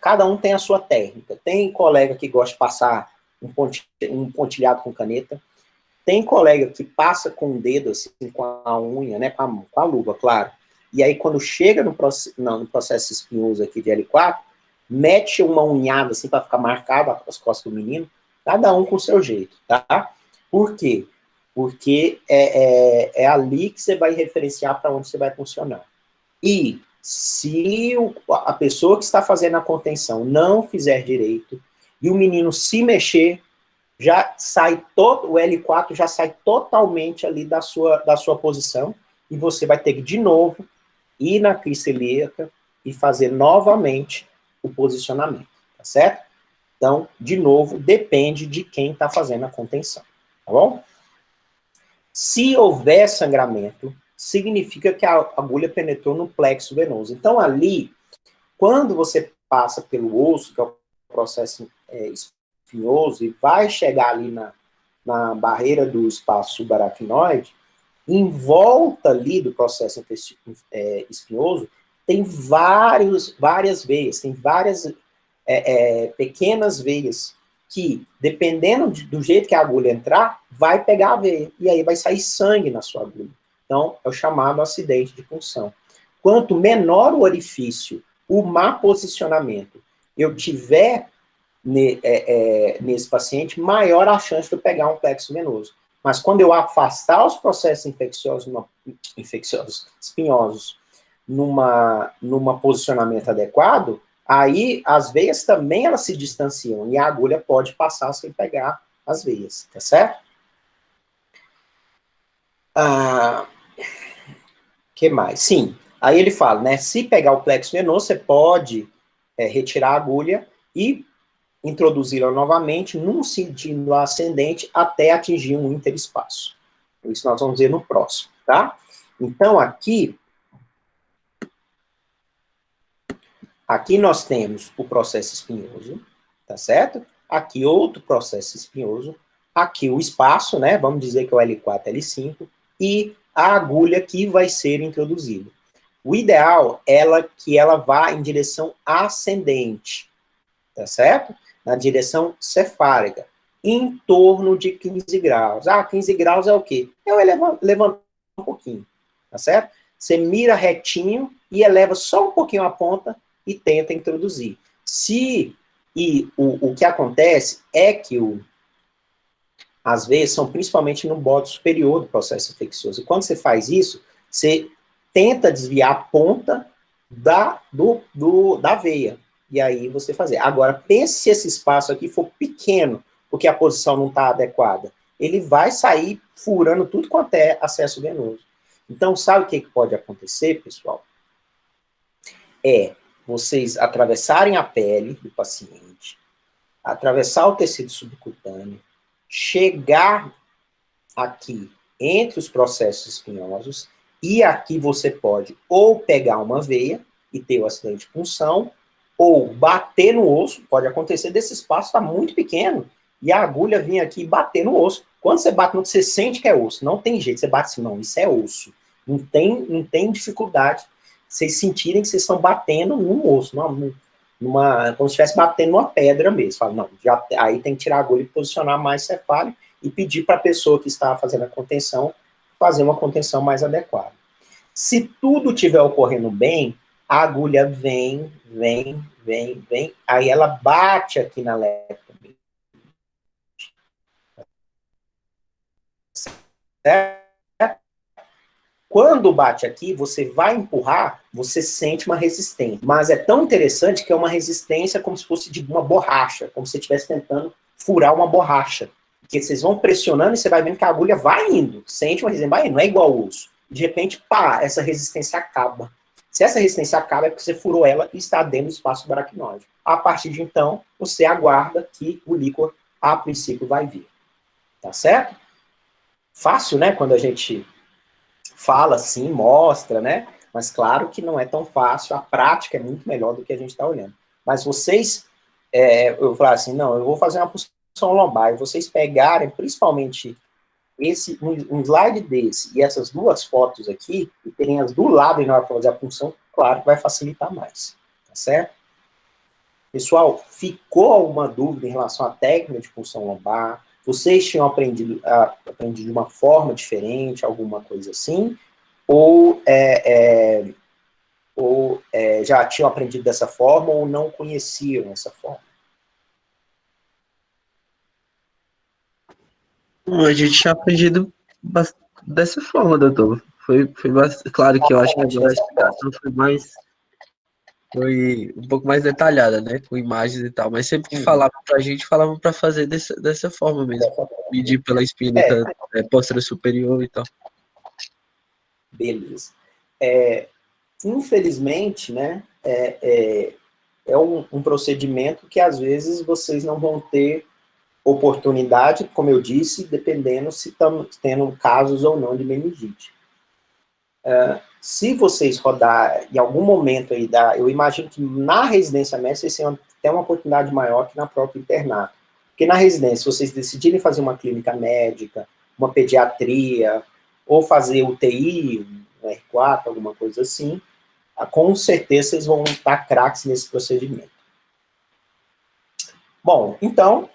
cada um tem a sua técnica. Tem colega que gosta de passar um pontilhado com caneta. Tem colega que passa com o dedo, assim, com a unha, né, com a luva, claro. E aí, quando chega no processo espinhoso aqui de L4, mete uma unhada, assim, para ficar marcado as costas do menino. Cada um com o seu jeito, tá? Por quê? Porque é ali que você vai referenciar para onde você vai funcionar. E se a pessoa que está fazendo a contenção não fizer direito, e o menino se mexer, já sai o L4 já sai totalmente ali da sua posição, e você vai ter que, de novo, ir na crista ilíaca e fazer novamente o posicionamento, tá certo? Então, de novo, depende de quem está fazendo a contenção, tá bom? Se houver sangramento, significa que a agulha penetrou no plexo venoso. Então, ali, quando você passa pelo osso, que é o processo espinhoso, e vai chegar ali na barreira do espaço subaracnoide, em volta ali do processo espinhoso, tem várias veias, tem várias pequenas veias, que, dependendo do jeito que a agulha entrar, vai pegar a veia, e aí vai sair sangue na sua agulha. Então, é o chamado acidente de punção. Quanto menor o orifício, o má posicionamento eu tiver nesse paciente, maior a chance de eu pegar um plexo venoso. Mas quando eu afastar os processos infecciosos espinhosos numa posicionamento adequado, aí as veias também elas se distanciam e a agulha pode passar sem pegar as veias, tá certo? Que mais? Sim, aí ele fala, né, se pegar o plexo venoso, você pode retirar a agulha e introduzi-la novamente num sentido ascendente até atingir um interespaço. Isso nós vamos ver no próximo, tá? Então, aqui, Aqui nós temos o processo espinhoso, tá certo? Aqui outro processo espinhoso, aqui o espaço, né? Vamos dizer que é o L4, L5, e a agulha que vai ser introduzida. O ideal é que ela vá em direção ascendente, tá certo? Na direção cefálica, em torno de 15 graus. 15 graus é o quê? Eu levanto um pouquinho, tá certo? Você mira retinho e eleva só um pouquinho a ponta e tenta introduzir. O que acontece é que às vezes são principalmente no bode superior do processo infeccioso. E quando você faz isso, você tenta desviar a ponta da veia. E aí você fazer. Agora, pense se esse espaço aqui for pequeno, porque a posição não está adequada. Ele vai sair furando tudo quanto é acesso venoso. Então, sabe o que pode acontecer, pessoal? Vocês atravessarem a pele do paciente, atravessar o tecido subcutâneo, chegar aqui entre os processos espinhosos, e aqui você pode ou pegar uma veia e ter o acidente de punção, ou bater no osso, pode acontecer desse espaço estar muito pequeno, e a agulha vir aqui e bater no osso. Quando você bate no osso, você sente que é osso, não tem jeito, você bate assim, não, isso é osso. Não tem dificuldade vocês sentirem que vocês estão batendo num osso, como se estivesse batendo numa pedra mesmo. Fala, não, aí tem que tirar a agulha e posicionar mais cefálico e pedir para a pessoa que está fazendo a contenção fazer uma contenção mais adequada. Se tudo estiver ocorrendo bem, a agulha vem, aí ela bate aqui na lepta. Certo? Quando bate aqui, você vai empurrar, você sente uma resistência. Mas é tão interessante que é uma resistência como se fosse de uma borracha, como se você estivesse tentando furar uma borracha. Porque vocês vão pressionando e você vai vendo que a agulha vai indo. Sente uma resistência, vai indo, não é igual ao osso. De repente, pá, essa resistência acaba. Se essa resistência acaba, é porque você furou ela e está dentro do espaço do aracnoide. A partir de então, você aguarda que o líquor, a princípio, vai vir. Tá certo? Fácil, né? Quando a gente fala assim, mostra, né? Mas claro que não é tão fácil, a prática é muito melhor do que a gente está olhando. Mas vocês, eu vou falar assim, não, eu vou fazer uma punção lombar, e vocês pegarem, principalmente, um slide desse e essas duas fotos aqui, e terem as do lado e na hora de fazer a punção, claro que vai facilitar mais, tá certo? Pessoal, ficou alguma dúvida em relação à técnica de punção lombar? Vocês tinham aprendido de uma forma diferente, alguma coisa assim? Ou já tinham aprendido dessa forma ou não conheciam essa forma? A gente tinha aprendido dessa forma, doutor. Foi claro que eu acho que agora a explicação foi um pouco mais detalhada, né? Com imagens e tal. Mas sempre que falavam pra gente, falavam pra fazer dessa forma mesmo. Medir pela espina posterior superior e tal. Beleza. Infelizmente, né, é um procedimento que às vezes vocês não vão ter oportunidade, como eu disse, dependendo se estamos tendo casos ou não de meningite. Se vocês rodar em algum momento aí, eu imagino que na residência médica vocês tenham até uma oportunidade maior que na própria internato. Porque na residência, se vocês decidirem fazer uma clínica médica, uma pediatria, ou fazer UTI, um R4, alguma coisa assim, com certeza vocês vão estar craques nesse procedimento. Bom, então,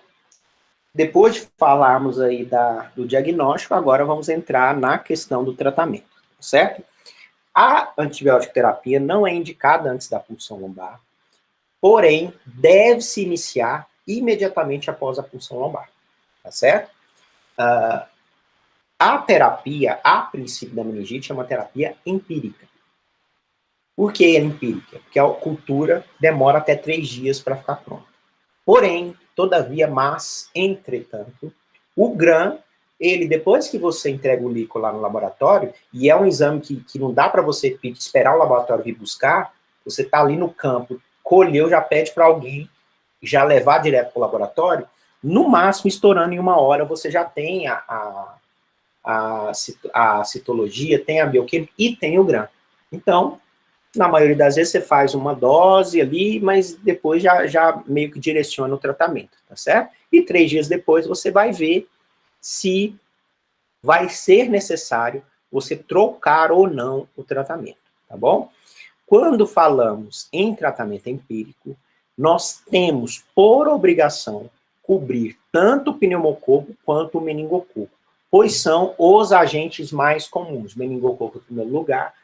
depois de falarmos aí do diagnóstico, agora vamos entrar na questão do tratamento, certo? A antibiótico terapia não é indicada antes da punção lombar, porém, deve-se iniciar imediatamente após a punção lombar, tá certo? A terapia, a princípio da meningite, é uma terapia empírica. Por que é empírica? Porque a cultura demora até 3 dias para ficar pronta. Porém, todavia, entretanto, o GRAM, ele, depois que você entrega o líquido lá no laboratório, e é um exame que não dá para você esperar o laboratório vir buscar, você está ali no campo, colheu, já pede para alguém já levar direto para o laboratório, no máximo, estourando em 1 hora, você já tem a citologia, tem a bioquímica e tem o GRAM. Então, Na maioria das vezes você faz uma dose ali, mas depois já meio que direciona o tratamento, tá certo? E 3 dias depois você vai ver se vai ser necessário você trocar ou não o tratamento, tá bom? Quando falamos em tratamento empírico, nós temos por obrigação cobrir tanto o pneumococo quanto o meningococo, pois são os agentes mais comuns. Meningococo em primeiro lugar,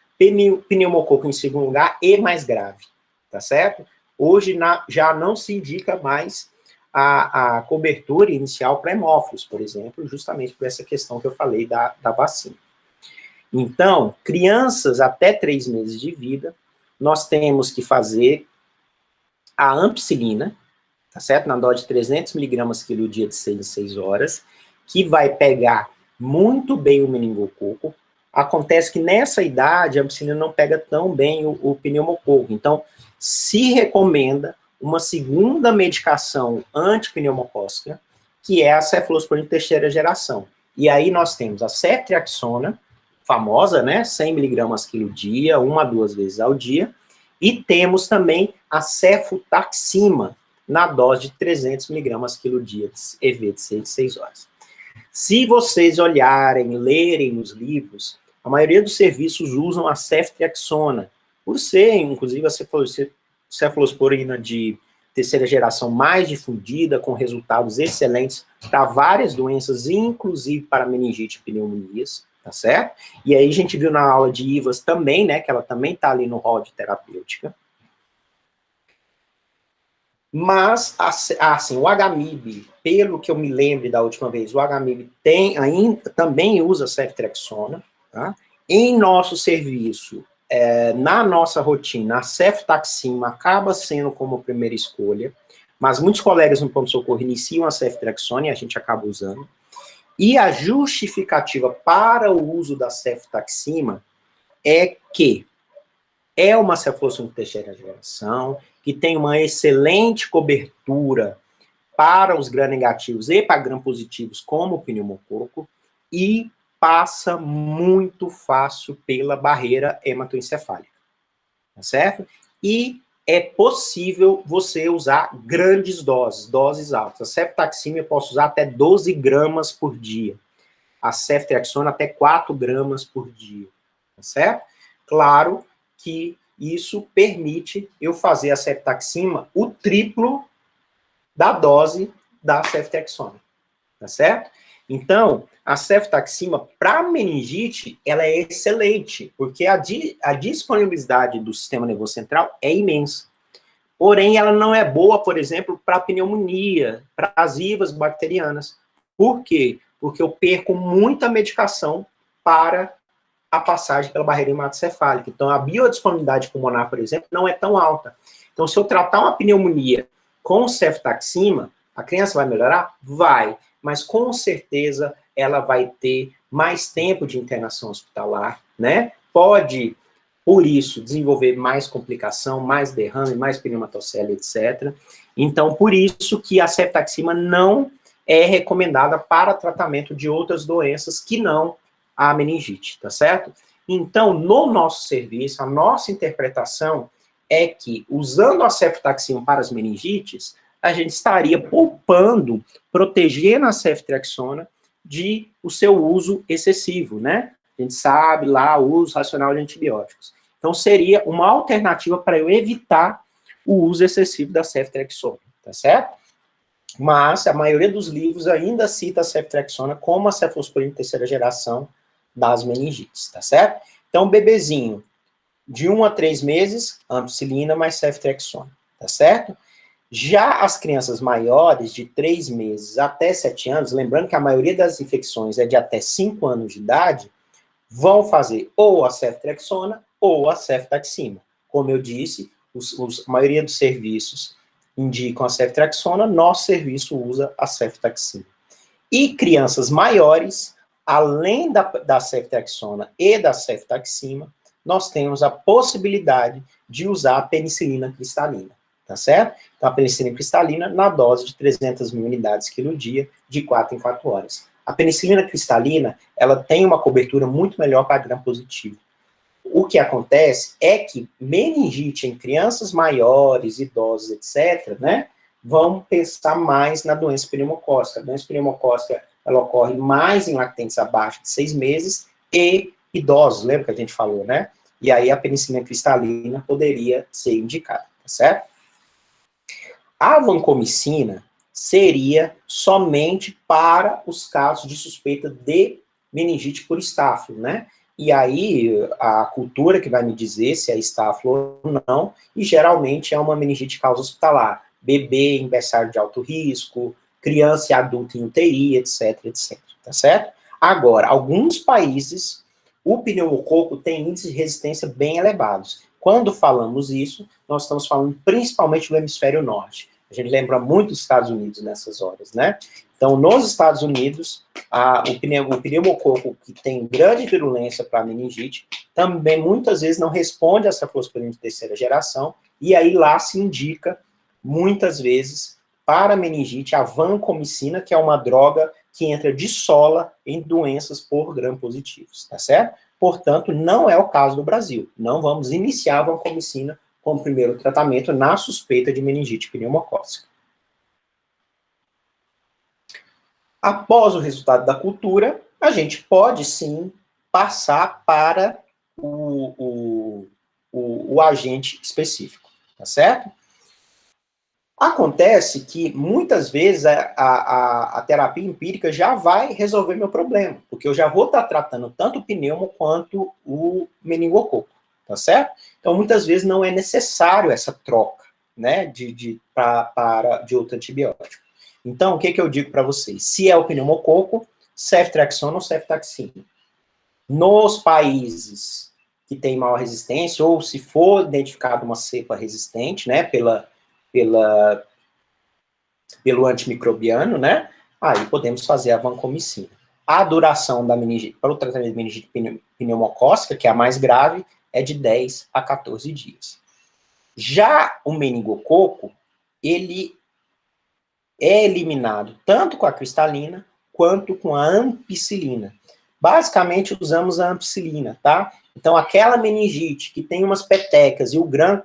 pneumococo em segundo lugar e mais grave, tá certo? Hoje já não se indica mais a cobertura inicial para hemófilos, por exemplo, justamente por essa questão que eu falei da vacina. Então, crianças até 3 meses de vida, nós temos que fazer a ampicilina, tá certo? Na dose de 300 miligramas quilo dia de 6 em 6 horas, que vai pegar muito bem o meningococo. Acontece que nessa idade a ampicilina não pega tão bem o pneumococo. Então, se recomenda uma segunda medicação antipneumocócica, que é a cefalosporina de terceira geração. E aí nós temos a ceftriaxona, famosa, né, 100 miligramas quilo dia, 1 a 2 vezes ao dia, e temos também a cefotaxima, na dose de 300 miligramas quilo dia, EV de 6 6 horas. Se vocês olharem, lerem nos livros, a maioria dos serviços usam a ceftriaxona, por ser, inclusive, a cefalosporina de terceira geração mais difundida, com resultados excelentes para várias doenças, inclusive para meningite e pneumonias, tá certo? E aí a gente viu na aula de IVAS também, né, que ela também está ali no rol de terapêutica. Mas, assim, o HMIB, pelo que eu me lembro da última vez, o HMIB também usa ceftriaxona, tá? Em nosso serviço, na nossa rotina, a ceftaxima acaba sendo como primeira escolha, mas muitos colegas no pronto-socorro iniciam a ceftriaxona e a gente acaba usando. E a justificativa para o uso da ceftaxima é que é uma cefalosporina de terceira geração, que tem uma excelente cobertura para os gram-negativos e para gram-positivos, como o pneumococo, e passa muito fácil pela barreira hematoencefálica, tá certo? E é possível você usar grandes doses altas. A ceftaxima eu posso usar até 12 gramas por dia. A ceftriaxona até 4 gramas por dia, tá certo? Claro que isso permite eu fazer a ceftaxima o triplo da dose da ceftriaxona, tá certo? Então, a ceftaxima para meningite, ela é excelente, porque a disponibilidade do sistema nervoso central é imensa. Porém, ela não é boa, por exemplo, para pneumonia, para as IVAs bacterianas. Por quê? Porque eu perco muita medicação para a passagem pela barreira hematocefálica. Então, a biodisponibilidade pulmonar, por exemplo, não é tão alta. Então, se eu tratar uma pneumonia com ceftaxima, a criança vai melhorar? Vai. Mas, com certeza, ela vai ter mais tempo de internação hospitalar, né? Pode, por isso, desenvolver mais complicação, mais derrame, mais pneumatocele, etc. Então, por isso que a ceftaxima não é recomendada para tratamento de outras doenças que não a meningite, tá certo? Então, no nosso serviço, a nossa interpretação é que, usando a ceftaxima para as meningites, a gente estaria poupando, protegendo a ceftriaxona de o seu uso excessivo, né? A gente sabe lá o uso racional de antibióticos. Então, seria uma alternativa para eu evitar o uso excessivo da ceftriaxona, tá certo? Mas a maioria dos livros ainda cita a ceftriaxona como a cefalosporina de terceira geração das meningites, tá certo? Então, bebezinho, de 1 a 3 meses, ampicilina mais ceftriaxona, tá certo? Já as crianças maiores, de 3 meses até 7 anos, lembrando que a maioria das infecções é de até 5 anos de idade, vão fazer ou a ceftriaxona ou a ceftaxima. Como eu disse, a maioria dos serviços indicam a ceftriaxona, nosso serviço usa a ceftaxima. E crianças maiores, além da ceftriaxona e da ceftaxima, nós temos a possibilidade de usar a penicilina cristalina, tá certo? Então, a penicilina cristalina na dose de 300 mil unidades quilo dia, de 4 em 4 horas. A penicilina cristalina, ela tem uma cobertura muito melhor para gram positivo. o que acontece é que meningite em crianças maiores, idosos, etc., né, vão pensar mais na doença pneumocócica. A doença pneumocócica, ela ocorre mais em lactentes abaixo de 6 meses e idosos, lembra que a gente falou, né? E aí a penicilina cristalina poderia ser indicada, tá certo? A vancomicina seria somente para os casos de suspeita de meningite por estáfilo, né? E aí, a cultura que vai me dizer se é estáfilo ou não, e geralmente é uma meningite de causa hospitalar. Bebê em berçário de alto risco, criança e adulto em UTI, etc, etc, tá certo? Agora, alguns países, o pneumococo tem índices de resistência bem elevados. Quando falamos isso, nós estamos falando principalmente do hemisfério norte. A gente lembra muito dos Estados Unidos nessas horas, né? Então, nos Estados Unidos, o pneumococo, que tem grande virulência para a meningite, também muitas vezes não responde a cefalosporina de terceira geração, e aí lá se indica, muitas vezes, para a meningite, a vancomicina, que é uma droga que entra de sola em doenças por gram-positivos, tá certo? Portanto, não é o caso do Brasil. Não vamos iniciar a vancomicina como primeiro tratamento na suspeita de meningite pneumocócica. Após o resultado da cultura, a gente pode sim passar para o agente específico, tá certo? Acontece que muitas vezes a terapia empírica já vai resolver meu problema, porque eu já vou estar tratando tanto o pneumo quanto o meningococo, tá certo? Então muitas vezes não é necessário essa troca, né, de outro antibiótico. Então o que eu digo para vocês? Se é o pneumococo, ceftriaxona ou ceftaxina. Nos países que têm maior resistência, ou se for identificada uma cepa resistente, né, pelo antimicrobiano, né? Aí podemos fazer a vancomicina. A duração da meningite, para o tratamento de meningite pneumocócica, que é a mais grave, é de 10 a 14 dias. Já o meningococo, ele é eliminado tanto com a cristalina quanto com a ampicilina. Basicamente usamos a ampicilina, tá? Então aquela meningite que tem umas petecas e o gram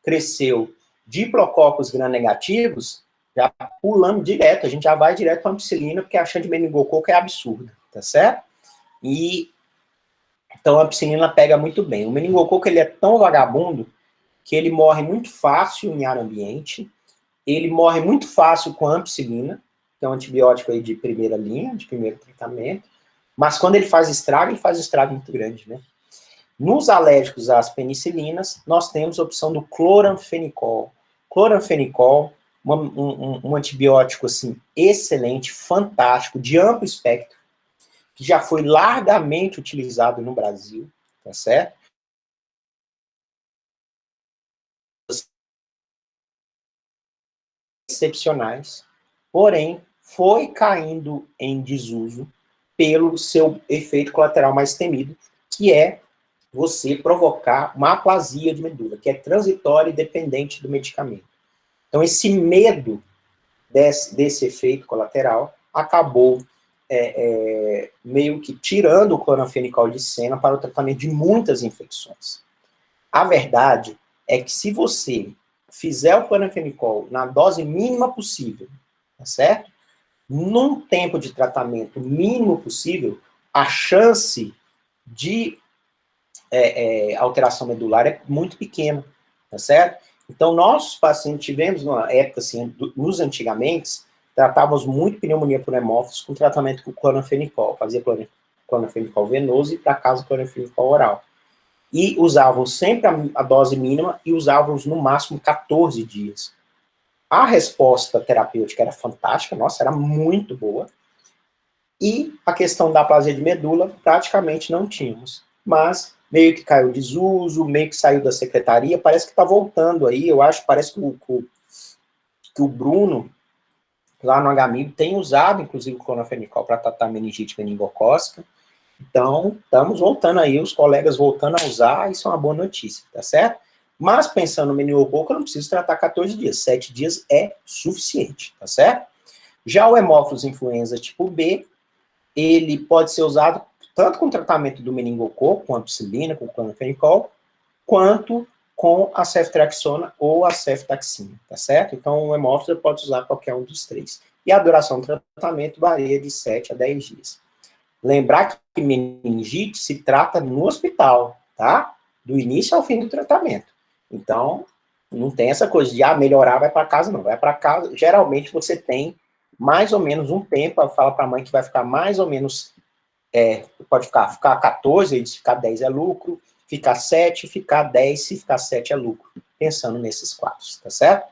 cresceu, diplococos gram-negativos, já pulamos direto, a gente já vai direto para a ampicilina, porque a chance de meningococo é absurda, tá certo? E, então a ampicilina pega muito bem. O meningococo, ele é tão vagabundo, que ele morre muito fácil em ar ambiente, ele morre muito fácil com a ampicilina, que é um antibiótico aí de primeira linha, de primeiro tratamento, mas quando ele faz estrago muito grande, né? Nos alérgicos às penicilinas, nós temos a opção do cloranfenicol. Cloranfenicol, um antibiótico assim, excelente, fantástico, de amplo espectro, que já foi largamente utilizado no Brasil, tá certo? Excepcionais, porém, foi caindo em desuso pelo seu efeito colateral mais temido, que é você provocar uma aplasia de medula, que é transitória e dependente do medicamento. Então, esse medo desse efeito colateral acabou meio que tirando o cloranfenicol de cena para o tratamento de muitas infecções. A verdade é que se você fizer o cloranfenicol na dose mínima possível, tá certo? Num tempo de tratamento mínimo possível, a chance de alteração medular é muito pequena, tá certo? Então, nossos pacientes tivemos, numa época, assim, nos antigamente, tratávamos muito pneumonia por hemófilos com tratamento com cloranfenicol, fazia cloranfenicol venoso e, para caso, cloranfenicol oral. E usavam sempre a dose mínima e usavam no máximo 14 dias. A resposta terapêutica era fantástica, nossa, era muito boa. E a questão da aplasia de medula, praticamente não tínhamos. Mas meio que caiu desuso, meio que saiu da secretaria, parece que está voltando aí, eu acho, parece que o Bruno, lá no HMIB, tem usado, inclusive, o cloranfenicol para tratar meningite meningocócica. Então, estamos voltando aí, os colegas voltando a usar, isso é uma boa notícia, tá certo? Mas, pensando no meningococo, eu não preciso tratar 14 dias, 7 dias é suficiente, tá certo? Já o hemófilos influenza tipo B, ele pode ser usado tanto com o tratamento do meningococo, com ampicilina, com clonfenicol, quanto com a ceftriaxona ou a ceftaxina, tá certo? Então, o hemófilo pode usar qualquer um dos três. E a duração do tratamento varia de 7 a 10 dias. Lembrar que meningite se trata no hospital, tá? Do início ao fim do tratamento. Então, não tem essa coisa de, melhorar, vai para casa, não. Vai para casa, geralmente você tem mais ou menos um tempo, fala para a mãe que vai ficar mais ou menos, pode ficar 14, se ficar 10 é lucro, ficar 7, ficar 10, se ficar 7 é lucro. Pensando nesses quadros, tá certo?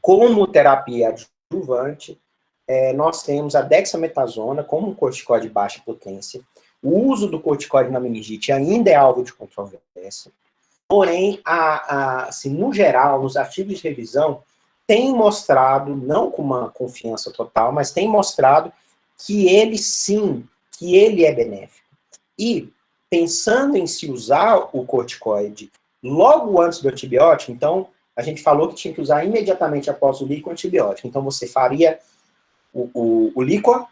Como terapia adjuvante, nós temos a dexametasona como um corticoide de baixa potência. O uso do corticoide na meningite ainda é alvo de controvérsia. Porém, assim, no geral, nos artigos de revisão, tem mostrado, não com uma confiança total, mas tem mostrado que ele sim, que ele é benéfico. E, pensando em se usar o corticoide logo antes do antibiótico, então, a gente falou que tinha que usar imediatamente após o líquido antibiótico. Então, você faria o líquor,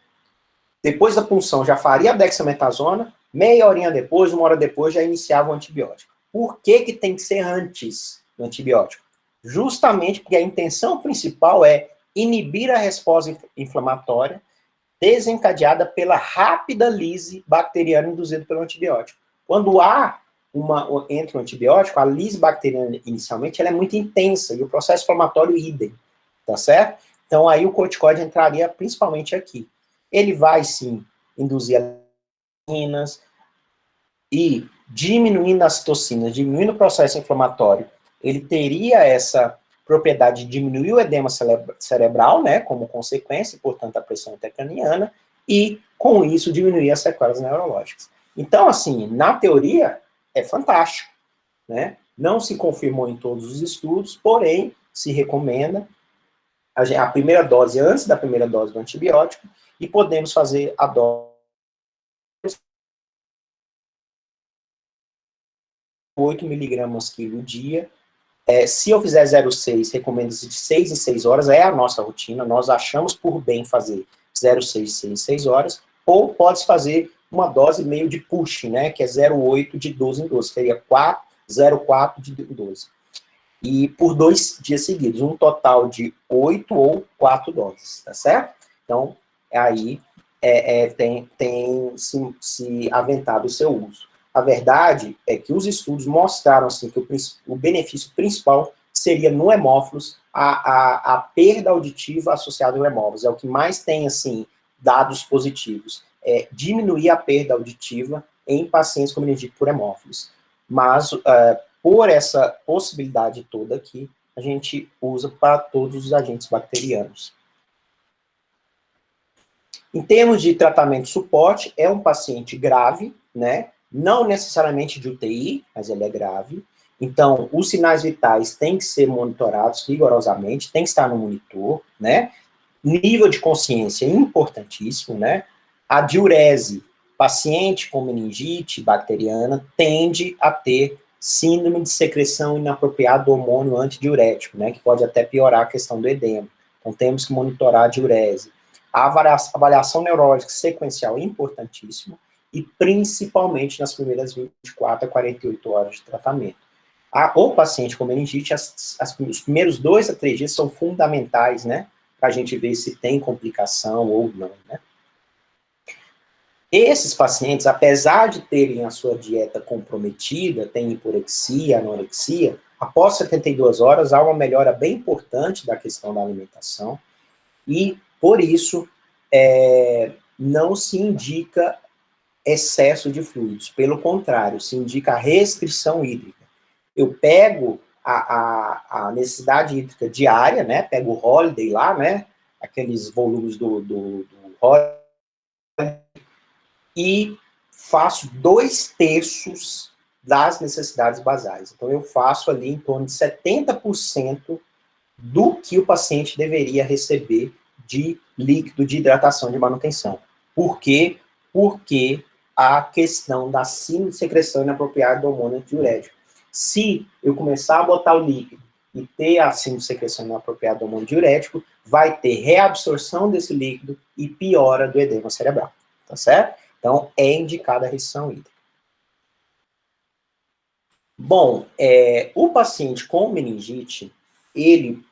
depois da punção já faria a dexametasona, meia horinha depois, 1 hora depois, já iniciava o antibiótico. Por que que tem que ser antes do antibiótico? Justamente porque a intenção principal é inibir a resposta inflamatória desencadeada pela rápida lise bacteriana induzida pelo antibiótico. Quando entra o antibiótico, a lise bacteriana inicialmente ela é muito intensa e o processo inflamatório idem, tá certo? Então aí o corticoide entraria principalmente aqui. Ele vai sim induzir as toxinas e diminuindo as toxinas, diminuindo o processo inflamatório, ele teria essa propriedade de diminuir o edema cerebral, né, como consequência, portanto a pressão intracraniana, e com isso diminuir as sequelas neurológicas. Então, assim, na teoria é fantástico, né? Não se confirmou em todos os estudos, porém se recomenda a primeira dose antes da primeira dose do antibiótico e podemos fazer a dose 8 miligramas quilo dia. Se eu fizer 0,6, recomendo-se de 6 em 6 horas, é a nossa rotina, nós achamos por bem fazer 0,6, 6 em 6 horas, ou pode fazer uma dose meio de push, né, que é 0,8 de 12 em 12, seria 0,4 de 12. E por 2 dias seguidos, um total de 8 ou 4 doses, tá certo? Então, aí tem se aventado o seu uso. A verdade é que os estudos mostraram assim, que o benefício principal seria no hemófilos a perda auditiva associada ao hemófilos. É o que mais tem assim, dados positivos. Diminuir a perda auditiva em pacientes com meningite por hemófilos. Mas, por essa possibilidade toda aqui, a gente usa para todos os agentes bacterianos. Em termos de tratamento suporte, é um paciente grave, né? Não necessariamente de UTI, mas ele é grave. Então, os sinais vitais têm que ser monitorados rigorosamente, tem que estar no monitor, né? Nível de consciência importantíssimo, né? A diurese, paciente com meningite bacteriana tende a ter síndrome de secreção inapropriada do hormônio antidiurético, né? Que pode até piorar a questão do edema. Então, temos que monitorar a diurese. A avaliação neurológica sequencial é importantíssima, e principalmente nas primeiras 24 a 48 horas de tratamento. O paciente com meningite, os primeiros 2 a 3 dias são fundamentais, né, para a gente ver se tem complicação ou não, né. Esses pacientes, apesar de terem a sua dieta comprometida, tem hiporexia, anorexia, após 72 horas há uma melhora bem importante da questão da alimentação, e, por isso, não se indica excesso de fluidos. Pelo contrário, se indica a restrição hídrica. Eu pego a necessidade hídrica diária, né? Pego o Holiday lá, né? Aqueles volumes do Holiday, e faço 2/3 das necessidades basais. Então, eu faço ali em torno de 70% do que o paciente deveria receber de líquido de hidratação de manutenção. Por quê? Porque a questão da síndrome de secreção inapropriada do hormônio antidiurético. Se eu começar a botar o líquido e ter a síndrome de secreção inapropriada do hormônio diurético, vai ter reabsorção desse líquido e piora do edema cerebral, tá certo? Então, é indicada a restrição hídrica. Bom, o paciente com meningite, ele,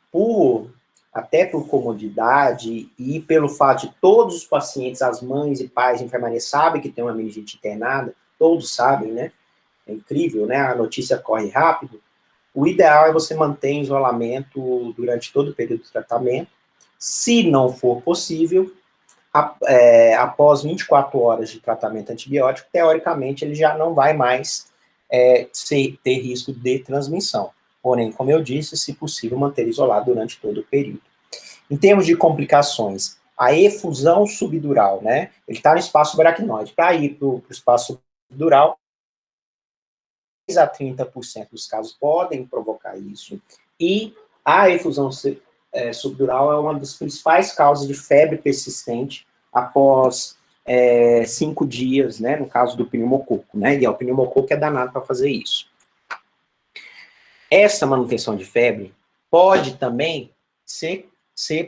até por comodidade e pelo fato de todos os pacientes, as mães e pais de enfermaria sabem que tem uma meningite internada, todos sabem, né? É incrível, né? A notícia corre rápido. O ideal é você manter em isolamento durante todo o período de tratamento. Se não for possível, após 24 horas de tratamento antibiótico, teoricamente ele já não vai mais ter risco de transmissão. Porém, como eu disse, se possível, manter isolado durante todo o período. Em termos de complicações, a efusão subdural, né? Ele está no espaço subaracnoide. Para ir para o espaço subdural, 10 a 30% dos casos podem provocar isso. E a efusão subdural é uma das principais causas de febre persistente após 5 dias, né, no caso do pneumococo, né, e o pneumococo é danado para fazer isso. Essa manutenção de febre pode também ser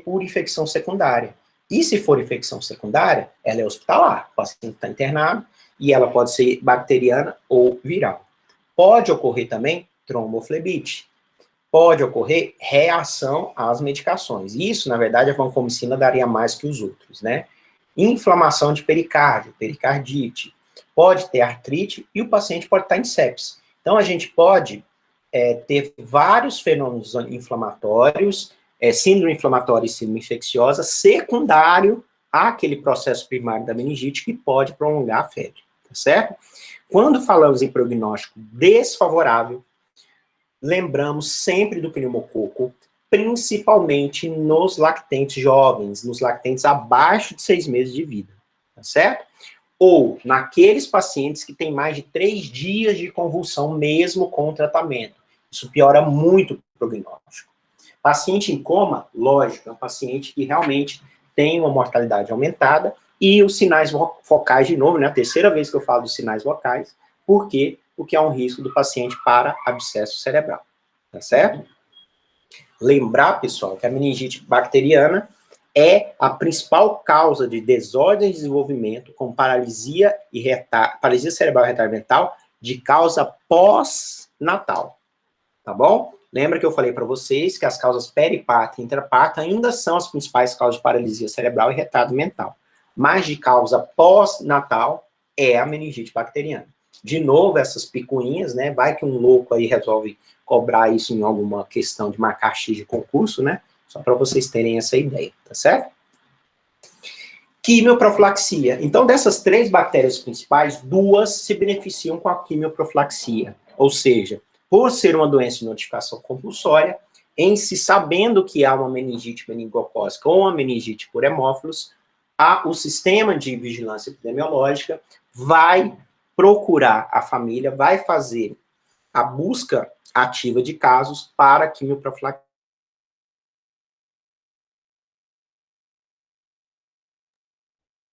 por infecção secundária. E se for infecção secundária, ela é hospitalar, o paciente está internado, e ela pode ser bacteriana ou viral. Pode ocorrer também tromboflebite. Pode ocorrer reação às medicações. Isso, na verdade, a vancomicina daria mais que os outros, né? Inflamação de pericárdio, pericardite. Pode ter artrite e o paciente pode estar em sepse. Então, a gente pode ter vários fenômenos inflamatórios, síndrome inflamatória e síndrome infecciosa, secundário àquele processo primário da meningite que pode prolongar a febre, tá certo? Quando falamos em prognóstico desfavorável, lembramos sempre do pneumococo, principalmente nos lactentes jovens, nos lactentes abaixo de 6 meses de vida, tá certo? Ou naqueles pacientes que têm mais de 3 dias de convulsão, mesmo com o tratamento. Isso piora muito o prognóstico. Paciente em coma, lógico, é um paciente que realmente tem uma mortalidade aumentada, e os sinais focais, de novo, né, a terceira vez que eu falo dos sinais vocais, porque é um risco do paciente para abscesso cerebral, tá certo? Lembrar, pessoal, que a meningite bacteriana é a principal causa de desordem de desenvolvimento com paralisia cerebral e retardo mental de causa pós-natal, tá bom? Lembra que eu falei para vocês que as causas periparto e intraparto ainda são as principais causas de paralisia cerebral e retardo mental. Mas de causa pós-natal é a meningite bacteriana. De novo, essas picuinhas, né? Vai que um louco aí resolve cobrar isso em alguma questão de marcar X de concurso, né? Só para vocês terem essa ideia, tá certo? Quimioprofilaxia. Então, dessas 3 bactérias principais, 2 se beneficiam com a quimioprofilaxia. Ou seja, por ser uma doença de notificação compulsória, em se sabendo que há uma meningite meningocócica ou uma meningite por hemófilos, o sistema de vigilância epidemiológica vai procurar a família, vai fazer a busca ativa de casos para quimioprofilaxia.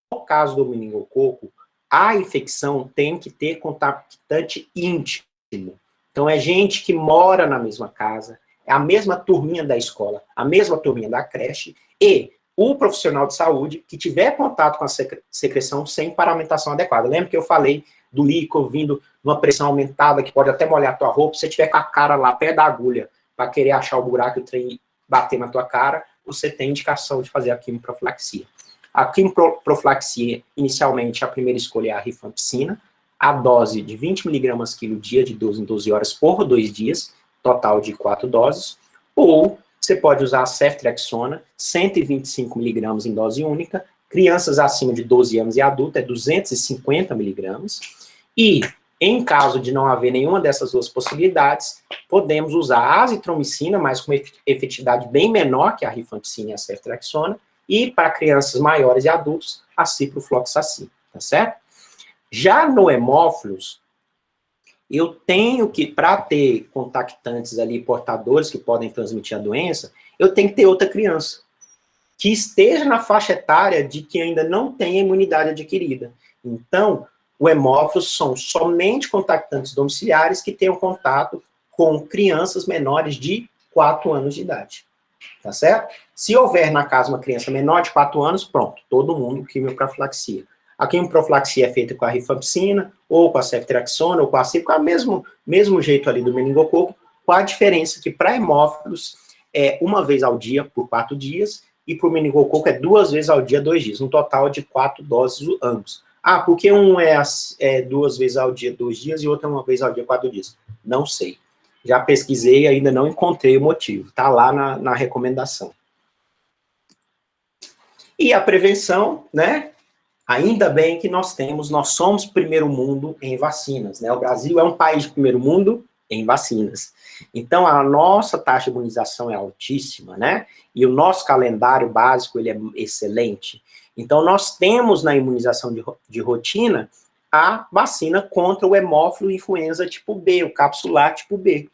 No caso do meningococo, a infecção tem que ter contatante íntimo. Então, é gente que mora na mesma casa, é a mesma turminha da escola, a mesma turminha da creche, e o profissional de saúde que tiver contato com a secreção sem paramentação adequada. Lembra que eu falei do líquido vindo numa pressão aumentada, que pode até molhar a tua roupa, se você tiver com a cara lá perto da agulha, para querer achar o buraco e o trem bater na tua cara, você tem indicação de fazer a quimioprofilaxia. A quimioprofilaxia, inicialmente, a primeira escolha é a rifampicina, a dose de 20 mg quilo dia, de 12 em 12 horas, por 2 dias, total de 4 doses, ou você pode usar a ceftriaxona, 125 mg em dose única, crianças acima de 12 anos e adultos, é 250 mg, e, em caso de não haver nenhuma dessas 2 possibilidades, podemos usar a azitromicina, mas com efetividade bem menor que a rifampicina e a ceftriaxona, e para crianças maiores e adultos, a ciprofloxacin, tá certo? Já no hemófilos, eu tenho que, para ter contactantes ali, portadores que podem transmitir a doença, eu tenho que ter outra criança que esteja na faixa etária de que ainda não tem imunidade adquirida. Então, o hemófilos são somente contactantes domiciliares que tenham contato com crianças menores de 4 anos de idade. Tá certo? Se houver na casa uma criança menor de 4 anos, pronto, todo mundo quimioprofilaxia. A quimioprofilaxia é feita com a rifampicina, ou com a ceftriaxona, ou com a cico, mesmo jeito ali do meningococo, com a diferença que para hemófilos é uma vez ao dia por 4 dias, e para o meningococo é 2 vezes ao dia, 2 dias, um total de 4 doses ambos. Ah, por que um é 2 vezes ao dia, 2 dias, e outro é 1 vez ao dia, 4 dias? Não sei. Já pesquisei e ainda não encontrei o motivo. Está lá na recomendação. E a prevenção, né? Ainda bem que nós somos primeiro mundo em vacinas, né? O Brasil é um país de primeiro mundo em vacinas. Então, a nossa taxa de imunização é altíssima, né? E o nosso calendário básico, ele é excelente. Então, nós temos na imunização de rotina a vacina contra o hemófilo influenza tipo B, o capsular tipo B.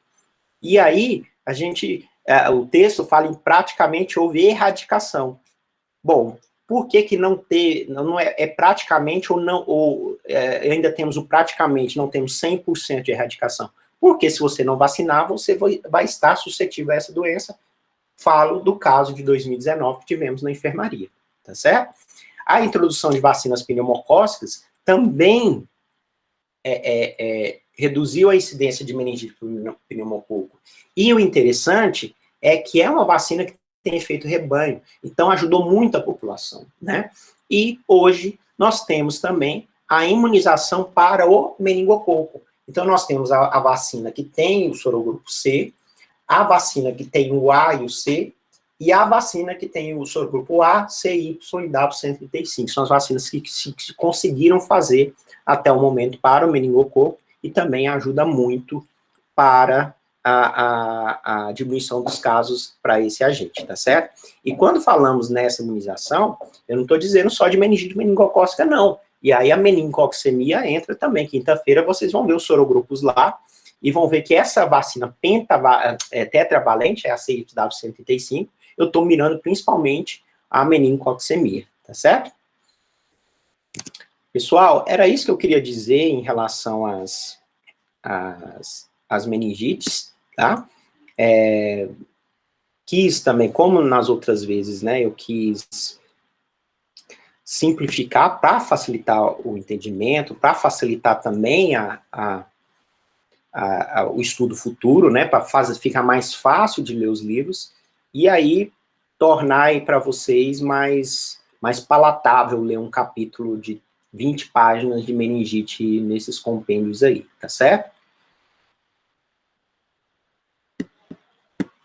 E aí, o texto fala em praticamente houve erradicação. Bom, por que não é praticamente ou não, ainda temos o praticamente, não temos 100% de erradicação? Porque se você não vacinar, você vai estar suscetível a essa doença. Falo do caso de 2019 que tivemos na enfermaria, tá certo? A introdução de vacinas pneumocócicas também reduziu a incidência de meningite por pneumococo. E o interessante é que é uma vacina que tem efeito rebanho, então ajudou muito a população, né? E hoje nós temos também a imunização para o meningococo. Então nós temos a vacina que tem o sorogrupo C, a vacina que tem o A e o C, e a vacina que tem o sorogrupo A, C, Y e W135. São as vacinas que se conseguiram fazer até o momento para o meningococo e também ajuda muito para a diminuição dos casos para esse agente, tá certo? E quando falamos nessa imunização, eu não estou dizendo só de meningite meningocócica, não. E aí a meningococcemia entra também. Quinta-feira vocês vão ver os sorogrupos lá e vão ver que essa vacina tetravalente, é a CYW135, eu estou mirando principalmente a meningococcemia, tá certo? Pessoal, era isso que eu queria dizer em relação às meningites, tá? Quis também, como nas outras vezes, né, eu quis simplificar para facilitar o entendimento, para facilitar também o estudo futuro, né, para ficar mais fácil de ler os livros, e aí tornar aí para vocês mais palatável ler um capítulo de 20 páginas de meningite nesses compêndios aí, tá certo?